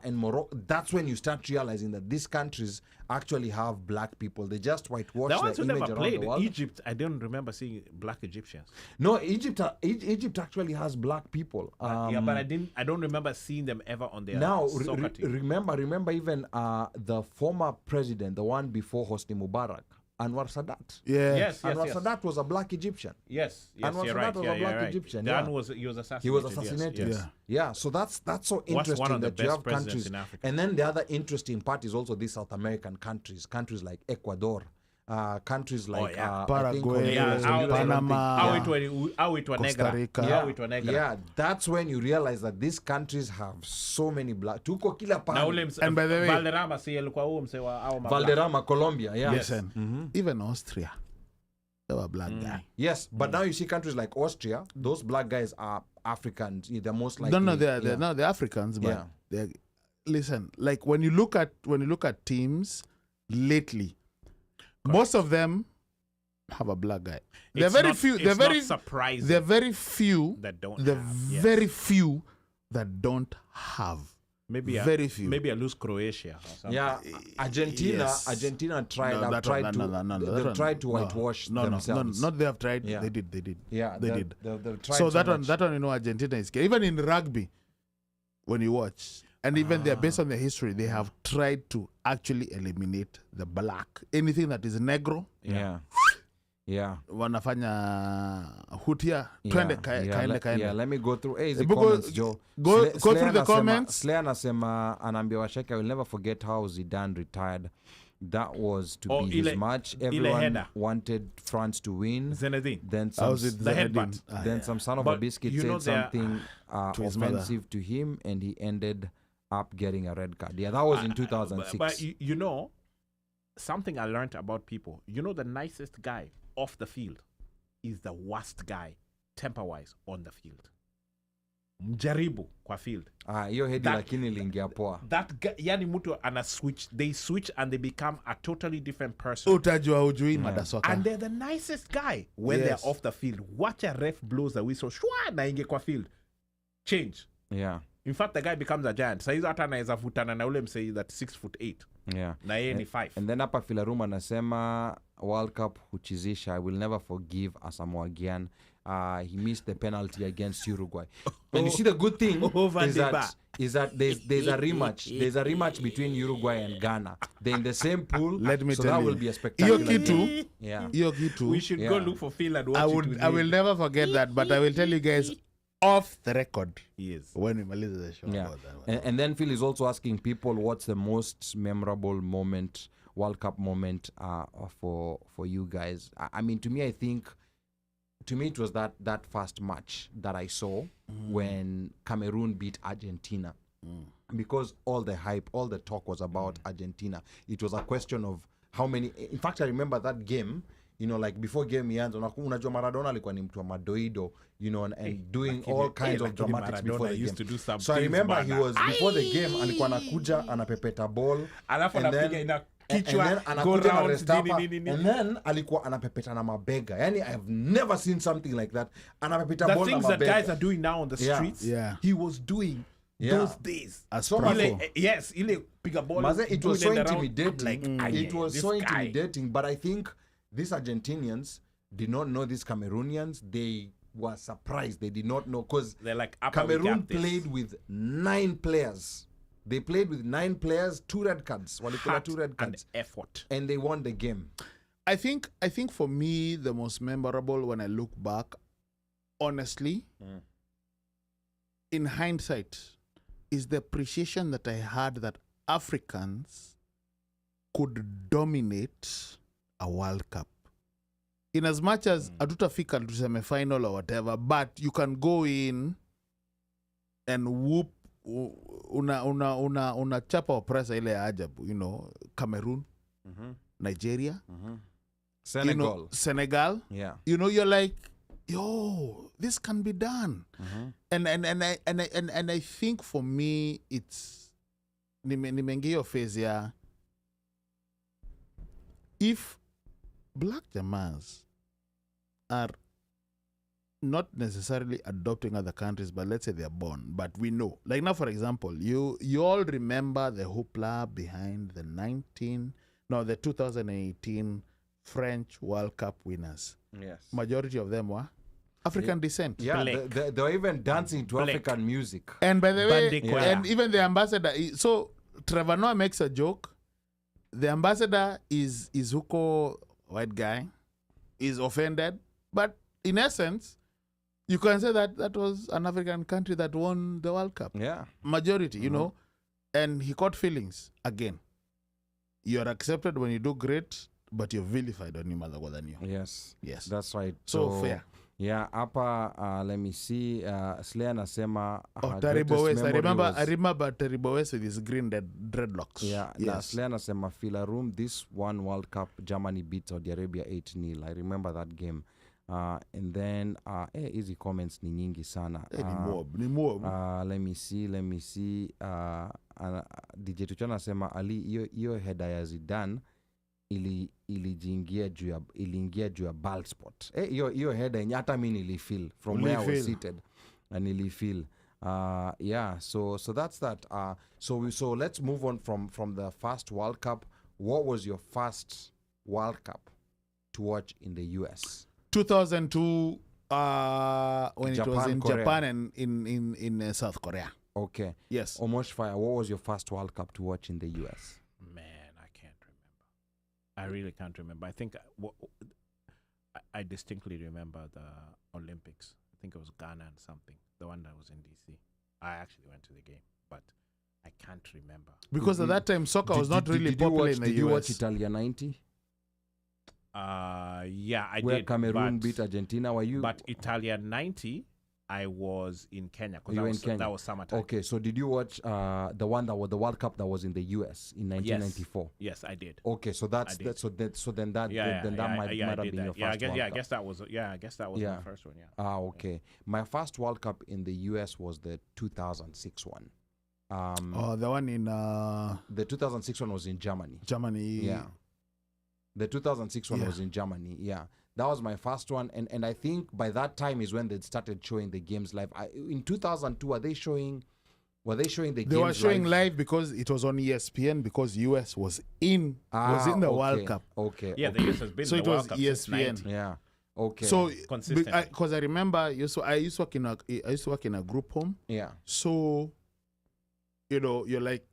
C: and Morocco, that's when you start realizing that these countries actually have black people. They just whitewash their image around the world.
B: Egypt, I don't remember seeing black Egyptians.
C: No, Egypt actually has black people.
B: But I don't remember seeing them ever on their soccer team.
C: Remember even the former president, the one before Hosni Mubarak, Anwar Sadat.
E: Yeah.
B: Yes.
C: Sadat was a black Egyptian.
B: Yes,
C: Anwar Sadat was a black Egyptian.
B: He was assassinated.
C: He was assassinated.
B: Yes.
C: Yeah. So that's so interesting
B: one of the
C: that you
B: best
C: have
B: presidents
C: countries.
B: in Africa.
C: And then the other interesting part is also these South American countries like Ecuador. Countries like
E: Paraguay, Panama, Costa Rica.
C: Yeah, that's when you realize that these countries have so many black. Tuko kila pahali.
E: And by the way,
C: Valderrama, Colombia. Yeah.
E: Listen, even Austria, they were black guys.
C: Yes, but now you see countries like Austria. Those black guys are Africans. They're most likely.
E: No, they're Africans. But listen, like when you look at teams lately. Most of them have a black guy. They're very few
B: that don't.
E: Very few that don't have.
B: Maybe
E: very few.
B: Maybe I lose Croatia or something.
C: Yeah, Argentina tried to whitewash themselves.
E: Not they have tried. Yeah. They did.
C: Yeah,
E: they did.
C: They've tried
E: so that one, Argentina is even in rugby. When you watch. And even they're based on their history, they have tried to actually eliminate the black. Anything that is negro.
C: Yeah.
E: wanafanya hutia twende kaende.
C: Let me go through easy comments, Joe.
E: Go through the comments.
C: Slayer anasema anaambia washaka, I will never forget how Zidane retired. That was to be his match. Everyone wanted France to win.
B: Zinedine.
C: Then some
B: the headbutt.
C: Then some son of a biscuit said something offensive to him, and he ended up getting a red card. Yeah, that was in 2006.
B: But you know, something I learned about people. You know, the nicest guy off the field is the worst guy, temper-wise, on the field. Mjaribu kwa field.
C: Hiyo head lakini lingia poa.
B: That guy, yani mtu ana switch, they switch and they become a totally different person.
E: Utajua ujui madasoka.
B: And they're the nicest guy when they're off the field. Watch a ref blows the whistle, shwa na inge kwa field. Change.
C: Yeah.
B: In fact, the guy becomes a giant. Saizo hata anaweza vutana na ule msei that 6'8".
C: Yeah.
B: Na yeye ni 5.
C: And then hapa Filaruma anasema World Cup huchizisha, I will never forgive Asamoah Gyan. He missed the penalty against Uruguay. And you see the good thing is that there's a rematch. There's a rematch between Uruguay and Ghana. They're in the same pool.
E: Let me
C: so
E: tell
C: that
E: you.
C: will be a spectacular game.
B: We should go look for Phil and watch
E: I will never forget that, but I will tell you guys off the record.
B: Yes.
E: When we release the show about that.
C: And then Phil is also asking people what's the most memorable moment, World Cup moment for you guys. I mean, to me, it was that first match that I saw when Cameroon beat Argentina. Because all the hype, all the talk was about Argentina. It was a question of how many. In fact, I remember that game, you know, like before game ianza, unajua Maradona alikuwa ni mtu wa madoido, you know, and doing all kinds of dramatics before the game.
B: To do some
C: so I remember he was, before the game, alikuwa anakuja, anapepeta ball.
B: Alafu anapiga ina
C: kichwa, go round, and then alikuwa anapepeta na mabega. Yani, I've never seen something like that. Anapepeta ball na mabega.
B: The things that guys are doing now on the streets, he was doing those days. Yes, ile piga ball.
C: It was so intimidating. It was so intimidating, but I think these Argentinians did not know these Cameroonians. They were surprised. They did not know because
B: like,
C: Cameroon played with 9 players. They played with 9 players, 2 red cards.
B: Heart 2 red cards. And effort.
C: And they won the game.
E: I think for me, the most memorable when I look back, honestly, in hindsight, is the appreciation that I had that Africans could dominate a World Cup. In as much as hatutafika to semi-final or whatever, but you can go in and whoop una chapa oppressa ile ajabu, you know, Cameroon, Nigeria,
C: Senegal.
E: You know, Senegal.
C: Yeah.
E: You know, you're like, yo, this can be done. And I think for me it's nimeingia phase ya if black Jamas are not necessarily adopting other countries, but let's say they're born, but we know. Like now, for example, you all remember the hoopla behind the 2018 French World Cup winners.
C: Yes.
E: Majority of them were African descent.
C: Yeah, they were even dancing to African music.
E: And by the way, and even the ambassador, so Trevor Noah makes a joke. The ambassador is Huko, white guy, is offended, but in essence, you can say that was an African country that won the World Cup.
C: Yeah.
E: Majority, you know. And he caught feelings. Again, you're accepted when you do great, but you're vilified when you mother than you.
C: Yes.
E: Yes.
C: That's right.
E: So fair.
C: Yeah, hapa let me see. Slayer anasema
E: Taribo West. I remember Taribo West with his green dreadlocks.
C: Yeah, yes. Slayer anasema Fila Room, this one World Cup, Germany beat Saudi Arabia 8-0. I remember that game. And then easy comments ni nyingi sana.
E: Ni mob.
C: Let me see. DJ Tuchana anasema Ali hiyo header ya Zidane iliingia juu ya ball spot. Hiyo header yenye hata mimi nilifeel from where I was seated and nilifeel. So that's that. So let's move on from the first World Cup. What was your first World Cup to watch in the US?
E: 2002 when
C: Japan,
E: it was in
C: Korea.
E: Japan and in South Korea.
C: Okay.
E: Yes.
C: OmoshFaya, what was your first World Cup to watch in the US?
B: Man, I can't remember. I really can't remember. I think I distinctly remember the Olympics. I think it was Ghana and something. The one that was in DC. I actually went to the game, but I can't remember.
E: Because at that time, soccer was not really popular in the US.
C: Did you watch Italia 90?
B: Yeah, I
C: Where
B: did.
C: Cameroon beat Argentina. Were you?
B: But Italia 90, I was in Kenya.
C: You were in Kenya.
B: That was summertime.
C: Okay, so did you watch the one that was the World Cup that was in the US in 1994?
B: Yes, I did.
C: Okay, so that's that. So then that might have been your first World Cup.
B: I guess that was my first one. Yeah.
C: Okay. My first World Cup in the US was the 2006 one.
E: The one in
C: the 2006 one was in Germany.
E: Yeah.
C: The 2006 one was in Germany. Yeah. That was my first one, and I think by that time is when they started showing the games live. In 2002, were they showing the games?
E: They were showing live because it was on ESPN because US was in the World Cup.
C: Okay.
B: Yeah, the US has been
E: so
B: in the World
E: it
B: Cup
E: was
B: since 90.
E: ESPN.
C: Yeah. Okay.
E: So
B: consistently.
E: Because I remember I used to work in a group home.
C: Yeah.
E: So you're like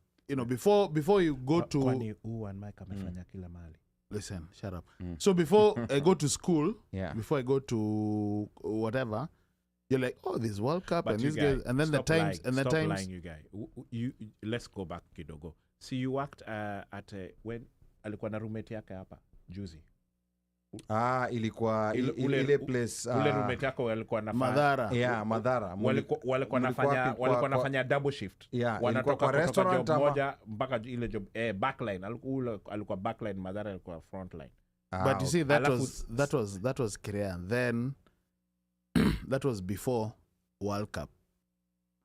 E: before you go to
B: Kwani and Micah amefanya kila mahali.
E: Listen, shut up. So before I go to school, before I go to whatever, you're like, oh, this World Cup
B: But
E: and this guy, and then the times,
B: stop lying, you guy. You let's go back kidogo. See, you worked at when alikuwa na roommate yake hapa juzi.
C: Ilikuwa ile place
B: ule roommate yako alikuwa anafanya
E: Madhara.
C: Yeah, Madhara.
B: Walikuwa nafanya double shift.
C: Yeah,
B: wanatoka
C: kwa restaurant
B: job moja mpaka ile job backline. Alikuwa backline, Madhara alikuwa frontline.
E: But you see that was clear. Then that was before World Cup.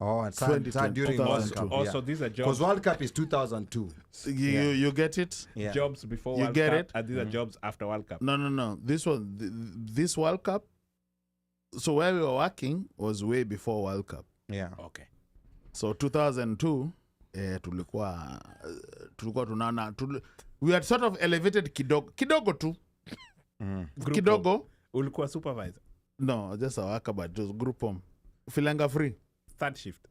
C: Oh, and during World Cup.
B: Also, these are jobs.
C: Because World Cup is 2002.
E: You get it?
C: Yeah.
B: Jobs before
E: You
B: World
E: get
B: Cup,
E: it?
B: and these are jobs after World Cup.
E: No. This World Cup. So where we were working was way before World Cup.
C: Yeah.
B: Okay.
E: So 2002, tulikuwa tunaona we had sort of elevated kidogo tu. Kidogo.
B: Ulikuwa supervisor?
E: No, just a worker, but just group home. Filanga free.
B: Third shift.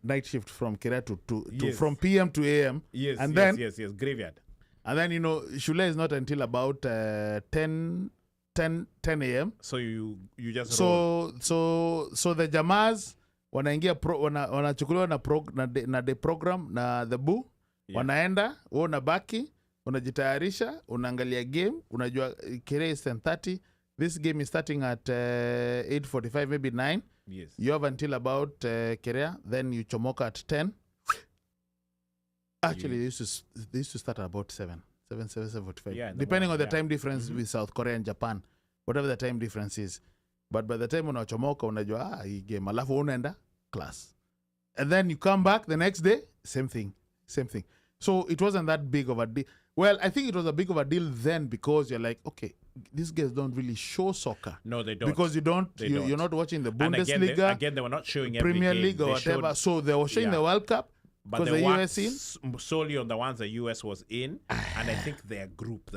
E: Night shift from Kira to
B: Yes.
E: from PM to AM.
B: Yes,
E: and
B: yes, graveyard.
E: And then Shule is not until about 10 AM.
B: So you just
E: so the jamas wanaingia wanachukuliwa na the program na the boo. Wanaenda wewe unabaki unajitayarisha unaangalia game unajua Kira is 10:30. This game is starting at 8:45, maybe 9.
B: Yes.
E: You have until about Kerea, then you chomoka at 10. Actually, they used to start at about 7:45.
B: Yeah,
E: depending on the time difference with South Korea and Japan, whatever the time difference is. But by the time unachomoka, unajua hii game, alafu unaenda class. And then you come back the next day, same thing. So it wasn't that big of a deal. Well, I think it was a big of a deal then because you're like, okay, these guys don't really show soccer.
B: No, they don't.
E: Because you're not watching the Bundesliga.
B: And again, they were not showing every
E: Premier
B: game.
E: League or whatever. So they were showing the World Cup
B: but
E: because the US in.
B: Solely on the ones the US was in. And I think the group.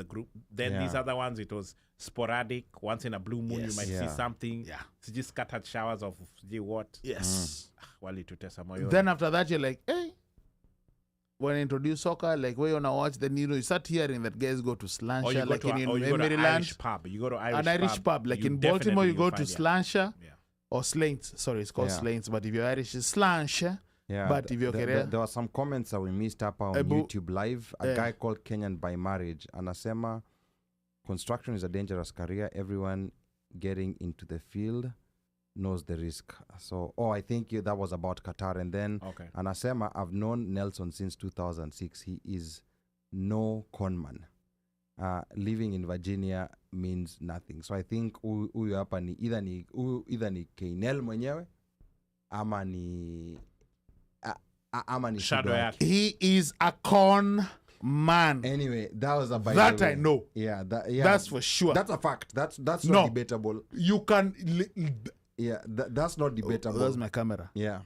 B: Then these other ones, it was sporadic. Once in a blue moon, you might see something. Yeah. It's just scattered showers of what.
E: Yes.
B: Then
E: after that, you're like, hey. When I introduce soccer, like where you wanna watch, then you start hearing that guys go to Slancher, like in Maryland.
B: You go to
E: an Irish pub. Like in Baltimore, you go to Slancher or Slains. Sorry, it's called Slains, but if you're Irish, it's Slancher.
C: Yeah,
E: but if you're
C: there were some comments that we missed up on YouTube Live. A guy called Kenyan by marriage, anasema, construction is a dangerous career. Everyone getting into the field knows the risk. So, I think that was about Qatar. And then anasema, I've known Nelson since 2006. He is no conman. Living in Virginia means nothing. So I think huyu hapa ni either ni Keinel mwenyewe ama ni
B: shadow yake.
E: He is a con man.
C: Anyway, that was a
E: that I know.
C: Yeah,
E: that's for sure.
C: That's a fact. That's not debatable.
E: You can.
C: Yeah, that's not debatable.
E: That's my camera.
C: Yeah.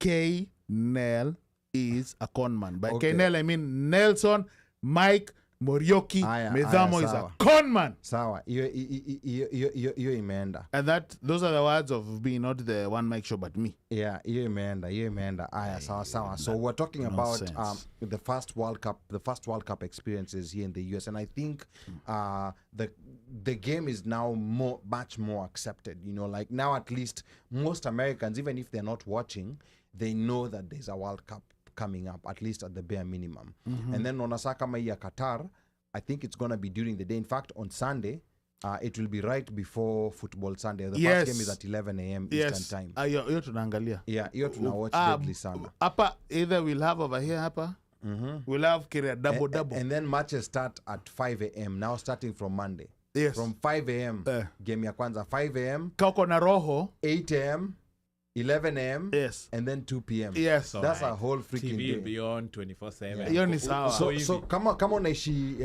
E: K-Nel is a con man. By K-Nel, I mean Nelson, Mike, Morioki
C: Aya,
E: Medhamo is a
C: sawa.
E: con man.
C: Sawa, hiyo imeenda.
E: And those are the words of being not the one mic show but me.
C: Yeah, hiyo imeenda. Aya, sawa. So we're talking about the first World Cup experiences here in the US, and I think the game is now much more accepted. You know, like now at least most Americans, even if they're not watching, they know that there's a World Cup coming up, at least at the bare minimum. And then on Asaka ya Qatar, I think it's going to be during the day. In fact, on Sunday, it will be right before Football Sunday. The first game is at 11 a.m. Eastern time.
E: Hiyo tunaangalia.
C: Yeah, hiyo tunawatch deadly sana.
E: Hapa either we'll have over here hapa. We'll have Korea double.
C: And then matches start at 5 a.m. now, starting from Monday.
E: Yes.
C: From 5 a.m. Game ya kwanza 5 a.m.
E: Kako na roho
C: 8 a.m. 11 a.m.
E: Yes.
C: And then 2 p.m.
E: Yes.
B: So
C: that's a whole freaking
B: TV
C: day.
B: beyond 24/7.
E: Hiyo ni sawa.
C: So kama unaishi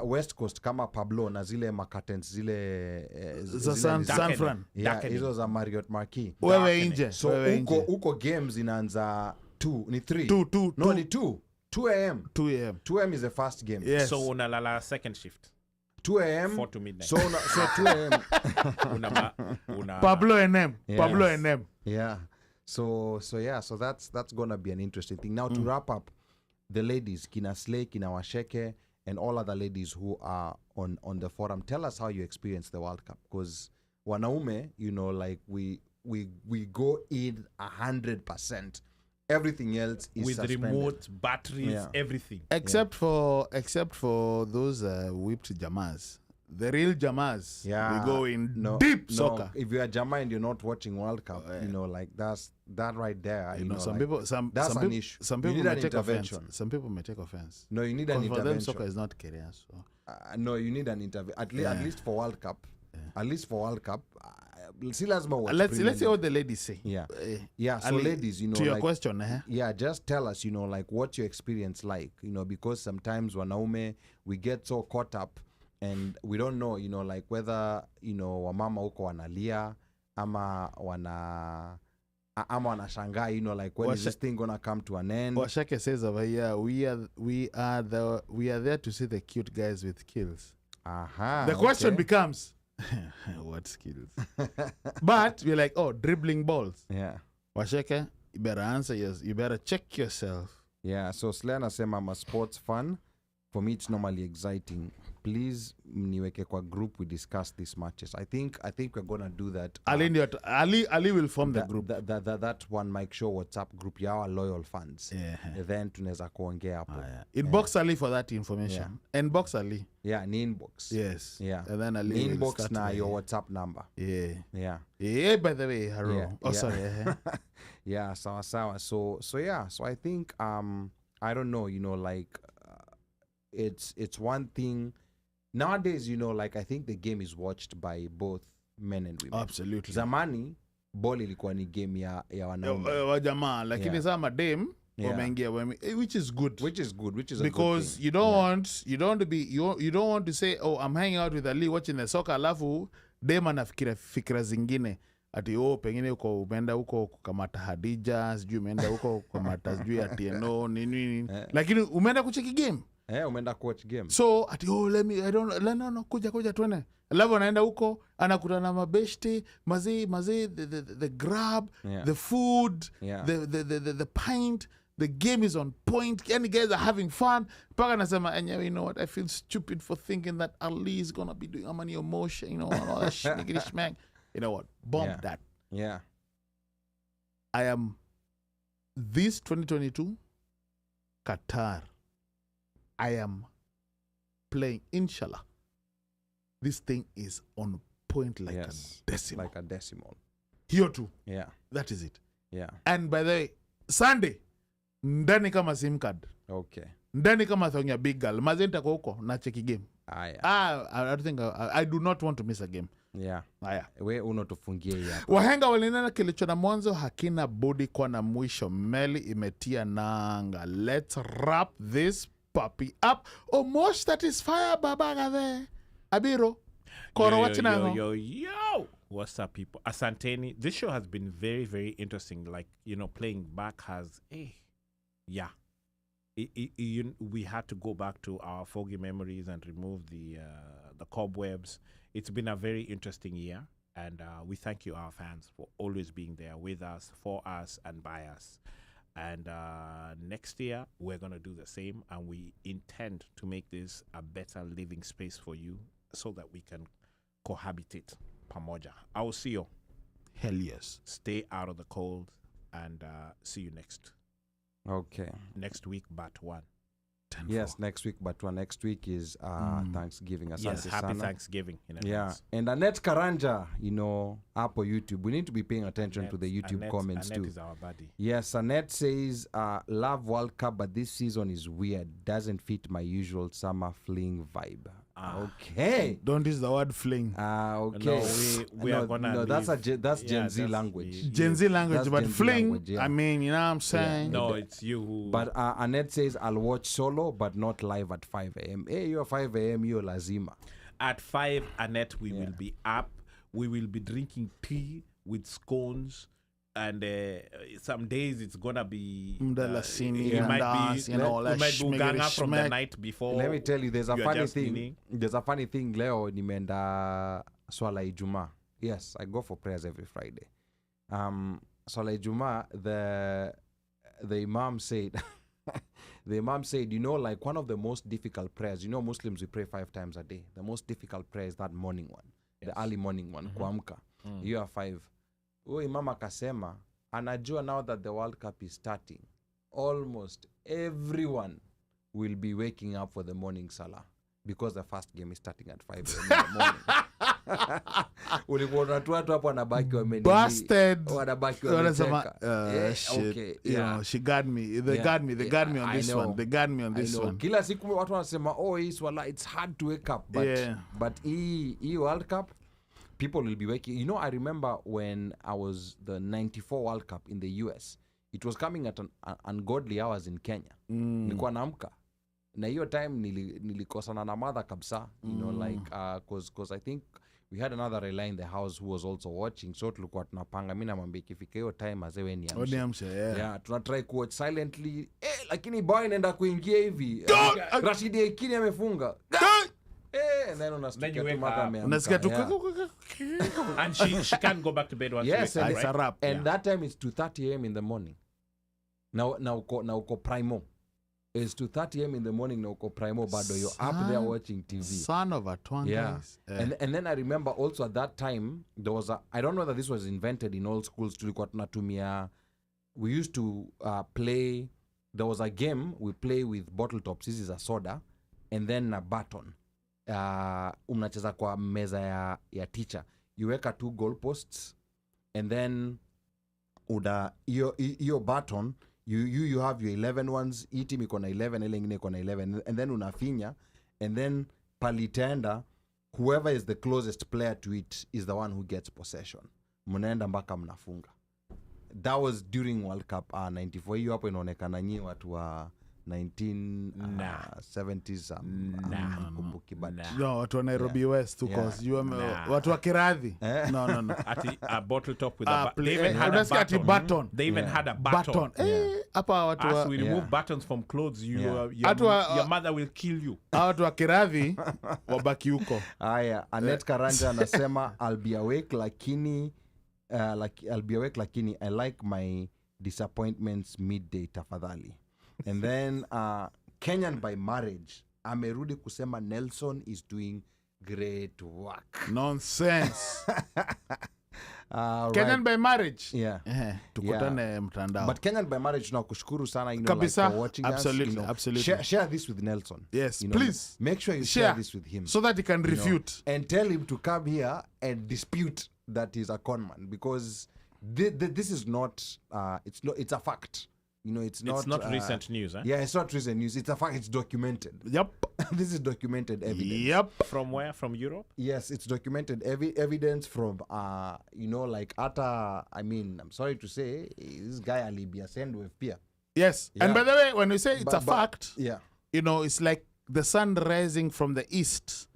C: West Coast kama Pablo na zile makatens zile
E: za San Fran.
C: Yeah, hizo za Marriott Marquis.
E: Wewe nje.
C: So uko games inaanza 2 ni 3.
E: 2
C: No ni 2 a.m.
E: 2 a.m.
C: 2 a.m. is the first game.
E: Yes.
B: So unalala second shift
C: 2 a.m.
B: 4 to midnight.
C: So 2 a.m.
E: Pablo NM. Pablo NM.
C: Yeah. So that's gonna be an interesting thing. Now to wrap up, the ladies, Kina Slay, Kina Washeke, and all other ladies who are on the forum, tell us how you experience the World Cup. Because wanaume, you know, like we go in 100%. Everything else is
B: with
C: suspended.
B: remote batteries, everything.
E: Except for those whipped jamas. The real jamas.
C: Yeah.
E: We go in deep soccer.
C: If you're a Jama and you're not watching World Cup, you know, like that right there.
E: You know, some
C: like,
E: people,
C: that's an
E: people,
C: issue.
E: Some
C: You
E: people
C: need
E: may
C: an
E: take offense.
C: intervention.
E: Some people may take offense.
C: No, you need an
E: For them,
C: intervention.
E: soccer is not career. So.
C: No, you need an intervention. At least for World Cup. At least for World Cup. See, let's
E: see what the ladies say.
C: Yeah. So ladies, you know,
E: to your
C: like,
E: question,
C: yeah, just tell us, you know, like what's your experience like, you know, because sometimes wanaume we get so caught up and we don't know, you know, like whether, you know, wamama huko wanalia ama wanashangaa, you know, like when is this thing gonna come to an end?
E: Washake says over here, we are there to see the cute guys with skills. The question becomes, what skills? But we're like, dribbling balls.
C: Yeah.
E: Washeke, you better answer yes. You better check yourself.
C: Yeah. So Slana said, I'm a sports fan. For me, it's normally exciting. Please, mniweke kwa group, we discuss these matches. I think we're gonna do that.
E: Ali will form the group.
C: That one mic show WhatsApp group ya our loyal fans.
E: Yeah.
C: Then tunaweza kuongea hapo.
E: Inbox Ali for that information. Inbox Ali.
C: Yeah, ni inbox.
E: Yes.
C: Yeah.
E: And then Ali will
C: inbox
E: start
C: na your WhatsApp number.
E: Yeah.
C: Yeah.
E: Yeah, by the way, hello.
C: Yeah.
E: Sorry.
C: Yeah, sawa. So yeah, so I think I don't know, you know, like it's one thing nowadays, you know, like I think the game is watched by both men and women.
E: Absolutely.
C: Zamani ball ilikuwa ni game ya wanaume
E: wajamaa, lakini sasa madem wameingia, which is good.
C: Which is
E: because
C: a good thing.
E: you don't want to say, I'm hanging out with Ali watching the soccer, alafu dem anafikira fikira zingine ati pengine uko umeenda huko kukamata Hadija, sijui umeenda huko kukamata sijui atieno nini lakini umeenda kucheki game.
C: Umeenda watch game.
E: So ati no kuja twende. Alafu anaenda huko anakutana na mabeshte mazi the grab, the food, the pint, the game is on point, and guys are having fun. Paka anasema, you know what, I feel stupid for thinking that Ali is gonna be doing Amani Omosh, you know, all that schmick. You know what? Bomb that.
C: Yeah.
E: I am this 2022 Qatar. I am playing, inshallah. This thing is on point like a decimal.
C: Like a decimal.
E: Here too.
C: Yeah.
E: That is it.
C: Yeah.
E: And by the way, Sunday, ndani kama SIM card.
C: Okay.
E: Ndani kama thongia big girl. Mazenta kwa huko na cheki game. I think I do not want to miss a game.
C: Yeah. We unotufungie hapa.
E: Wahenga walinena kilicho na mwanzo hakina budi kwa na mwisho. Meli imetia nanga. Let's wrap this puppy up. Omosh, that is fire, babaga there. Abiro. Koro wachinango.
B: Yo. What's up, people? Asanteni. This show has been very, very interesting. Like, you know, playing back has, we had to go back to our foggy memories and remove the cobwebs. It's been a very interesting year, and we thank you, our fans, for always being there with us, for us, and by us. And next year, we're going to do the same, and we intend to make this a better living space for you so that we can cohabitate. Pamoja. I will see you.
E: Hell yes.
B: Stay out of the cold, and see you next week, but one.
C: Yes, next week, but one. Next week is Thanksgiving.
B: Yes, happy Thanksgiving in advance.
C: And Annette Karanja, Apple YouTube. We need to be paying attention to the YouTube comments
B: Annette
C: too.
B: Is our buddy.
C: Yes, Annette says, love World Cup, but this season is weird. Doesn't fit my usual summer fling vibe. Okay.
E: Don't use the word fling.
C: Okay.
B: No, we are gonna.
C: No, that's Gen Z language.
E: Gen Z language, but
C: Gen Z
E: fling.
C: language, yeah.
E: I mean, you know what I'm saying?
B: No, it's you who.
C: But Annette says, I'll watch solo, but not live at 5 a.m. Hey, you're 5 a.m., you're lazima.
B: At 5, Annette, we will be up. We will be drinking tea with scones. And some days it's gonna be
E: it might be
B: uganga from the night before.
C: Let me tell you, there's a funny thing. There's a funny thing. Leo nimeenda swala Ijumaa. Yes, I go for prayers every Friday. Swala Ijumaa, the imam said, like one of the most difficult prayers. Muslims we pray 5 times a day. The most difficult prayer is that morning one, the early morning one, kuamka. You are 5. Imam akasema anajua now that the World Cup is starting, almost everyone will be waking up for the morning salah because the first game is starting at 5 a.m. in the morning. Ulikuwa watu hapo wanabaki wanabaki wamecheka.
E: Shit. Okay, yeah. She got me. They got me on this one. They got me on this one.
C: Kila siku watu wanasema hii swala it's hard to wake up, but hii World Cup people will be waking. I remember when I was the 94 World Cup in the US, it was coming at an ungodly hours in Kenya. Nilikuwa naamka. Na hiyo time nilikosana na mother kabisa, cause I think we had another relay in the house who was also watching, so tulikuwa tunapanga, mimi namwambia ikifika hiyo time azewe niamshe. Yeah, tunatry kuwatch silently. Lakini boy inaenda kuingia hivi. Rashidi Ekini amefunga. And then unasikia tu
B: and she can't go back to bed once
C: yes,
B: and
C: it's a wrap. And that time it's 2:30 a.m. in the morning. Now uko primo. It's 2:30 a.m. in the morning na uko primo bado you're up there watching TV.
E: Son of a twang.
C: Yeah. And then I remember also at that time there was I don't know that this was invented in all schools. Tulikuwa tunatumia, we used to play, there was a game we play with bottle tops. This is a soda and then a baton. Unacheza kwa meza ya teacher. You weka 2 goalposts and then your baton you have your 11 ones, hii team iko na 11, ile ingine iko na 11, and then unafinya and then palitenda, whoever is the closest player to it is the one who gets possession. Mnaenda mpaka mnafunga. That was during World Cup 94. Hiyo hapo inaonekana nyi watu wa 1970s kumbuki but
E: watu wa Nairobi West because watu wa Kiradhi no
B: ati a bottle top with they even had a button. They even had a button.
E: Hapa watu
B: as we remove buttons from clothes your mother will kill you.
E: Watu wa Kiradhi wabaki huko.
C: Haya, Annette Karanja anasema I'll be awake lakini I like my disappointments midday tafadhali. And then Kenyan by marriage amerudi kusema Nelson is doing great work.
E: Nonsense. Kenyan by marriage.
C: Yeah.
E: Tukutane mtandao.
C: But Kenyan by marriage tunakushukuru sana
E: Kabisa.
C: for watching
E: absolutely,
C: us.
E: Absolutely.
C: Share this with Nelson.
E: Yes, please.
C: Make sure you share this with him
E: so that he can refute
C: and tell him to come here and dispute that he's a con man, because this is not it's a fact. It's not
B: recent news, eh?
C: Yeah, it's not recent news. It's a fact. It's documented.
E: Yep.
C: This is documented evidence.
E: Yep.
B: From where? From Europe?
C: Yes, it's documented evidence from like Ata. I mean, I'm sorry to say, this guy Alibia send with Pia.
E: Yes. Yeah. And by the way, when we say it's a fact,
C: yeah,
E: it's like the sun rising from the east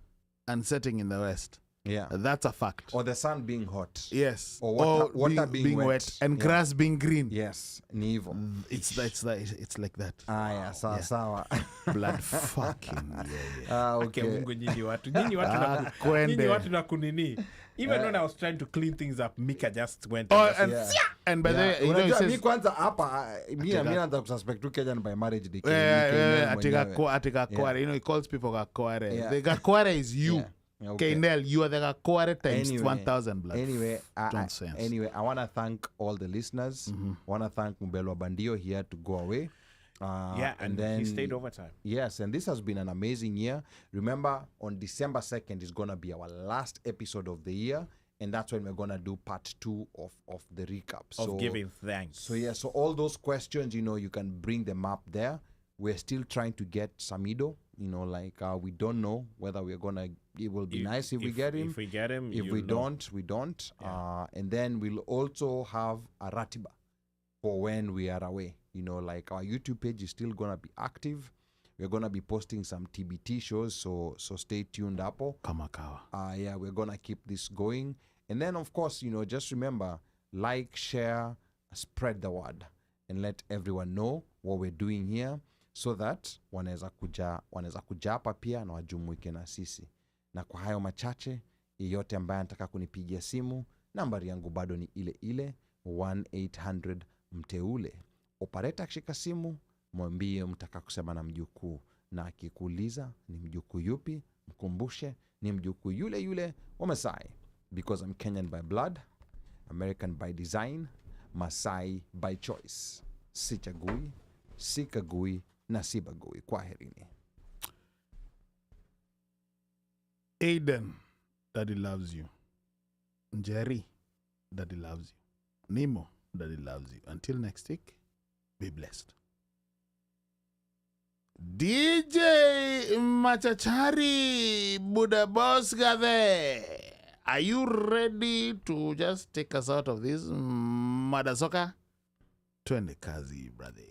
E: and setting in the west.
C: Yeah.
E: That's a fact.
C: Or the sun being hot.
E: Yes.
C: Or water being wet.
E: and grass being green.
C: Yes. Ni hivyo.
E: It's like that.
C: Yeah, sawa.
E: Blood fucking.
C: Okay.
B: Mungu nyinyi watu na kunini. Even when I was trying to clean things up, Micah just went.
E: And by the way, you know,
C: mi kwanza hapa mi naanza kususpect tu Kenya by marriage day.
E: Atika kware. You know, he calls people gakware. The gakware is you.
C: Yeah. Okay.
E: Kenel, you are the gakware times 1,000 blood.
C: Anyway, I want to thank all the listeners. I want to thank Mbelwa Bandio. He had to go away.
B: And then he stayed overtime.
C: Yes, and this has been an amazing year. Remember, on December 2nd is going to be our last episode of the year. And that's when we're going to do part 2 of the recap.
B: Of giving thanks.
C: So all those questions, you know, you can bring them up there. We're still trying to get Samido. You know, like we don't know whether we're going to, it will be nice if we get him.
B: If we get him,
C: if we don't, we don't.
B: Yeah.
C: And then we'll also have a ratiba for when we are away. You know, like our YouTube page is still going to be active. We're going to be posting some TBT shows, so stay tuned up.
E: Kamakawa.
C: Yeah, we're going to keep this going. And then, of course, you know, just remember, like, share, spread the word, and let everyone know what we're doing here, so that wanaweza kuja hapa pia na wajumuike na sisi. Na kwa hayo machache, yeyote ambaye anataka kunipigia simu, nambari yangu bado ni ile ile 1-800 mteule. Operator akishika simu, mwambie mtaka kusema na mjukuu, na akikuuliza ni mjukuu yupi, mkumbushe ni mjukuu yule yule wa Masai, because I'm Kenyan by blood, American by design, Masai by choice. Sichagui, sikagui na sibagui. Kwaherini.
E: Aiden, Daddy loves you. Jerry, Daddy loves you. Nemo, Daddy loves you. Until next week, be blessed. DJ Machachari Buddha Boss Gathe, are you ready to just take us out of this Madasoka? Twende kazi, brother.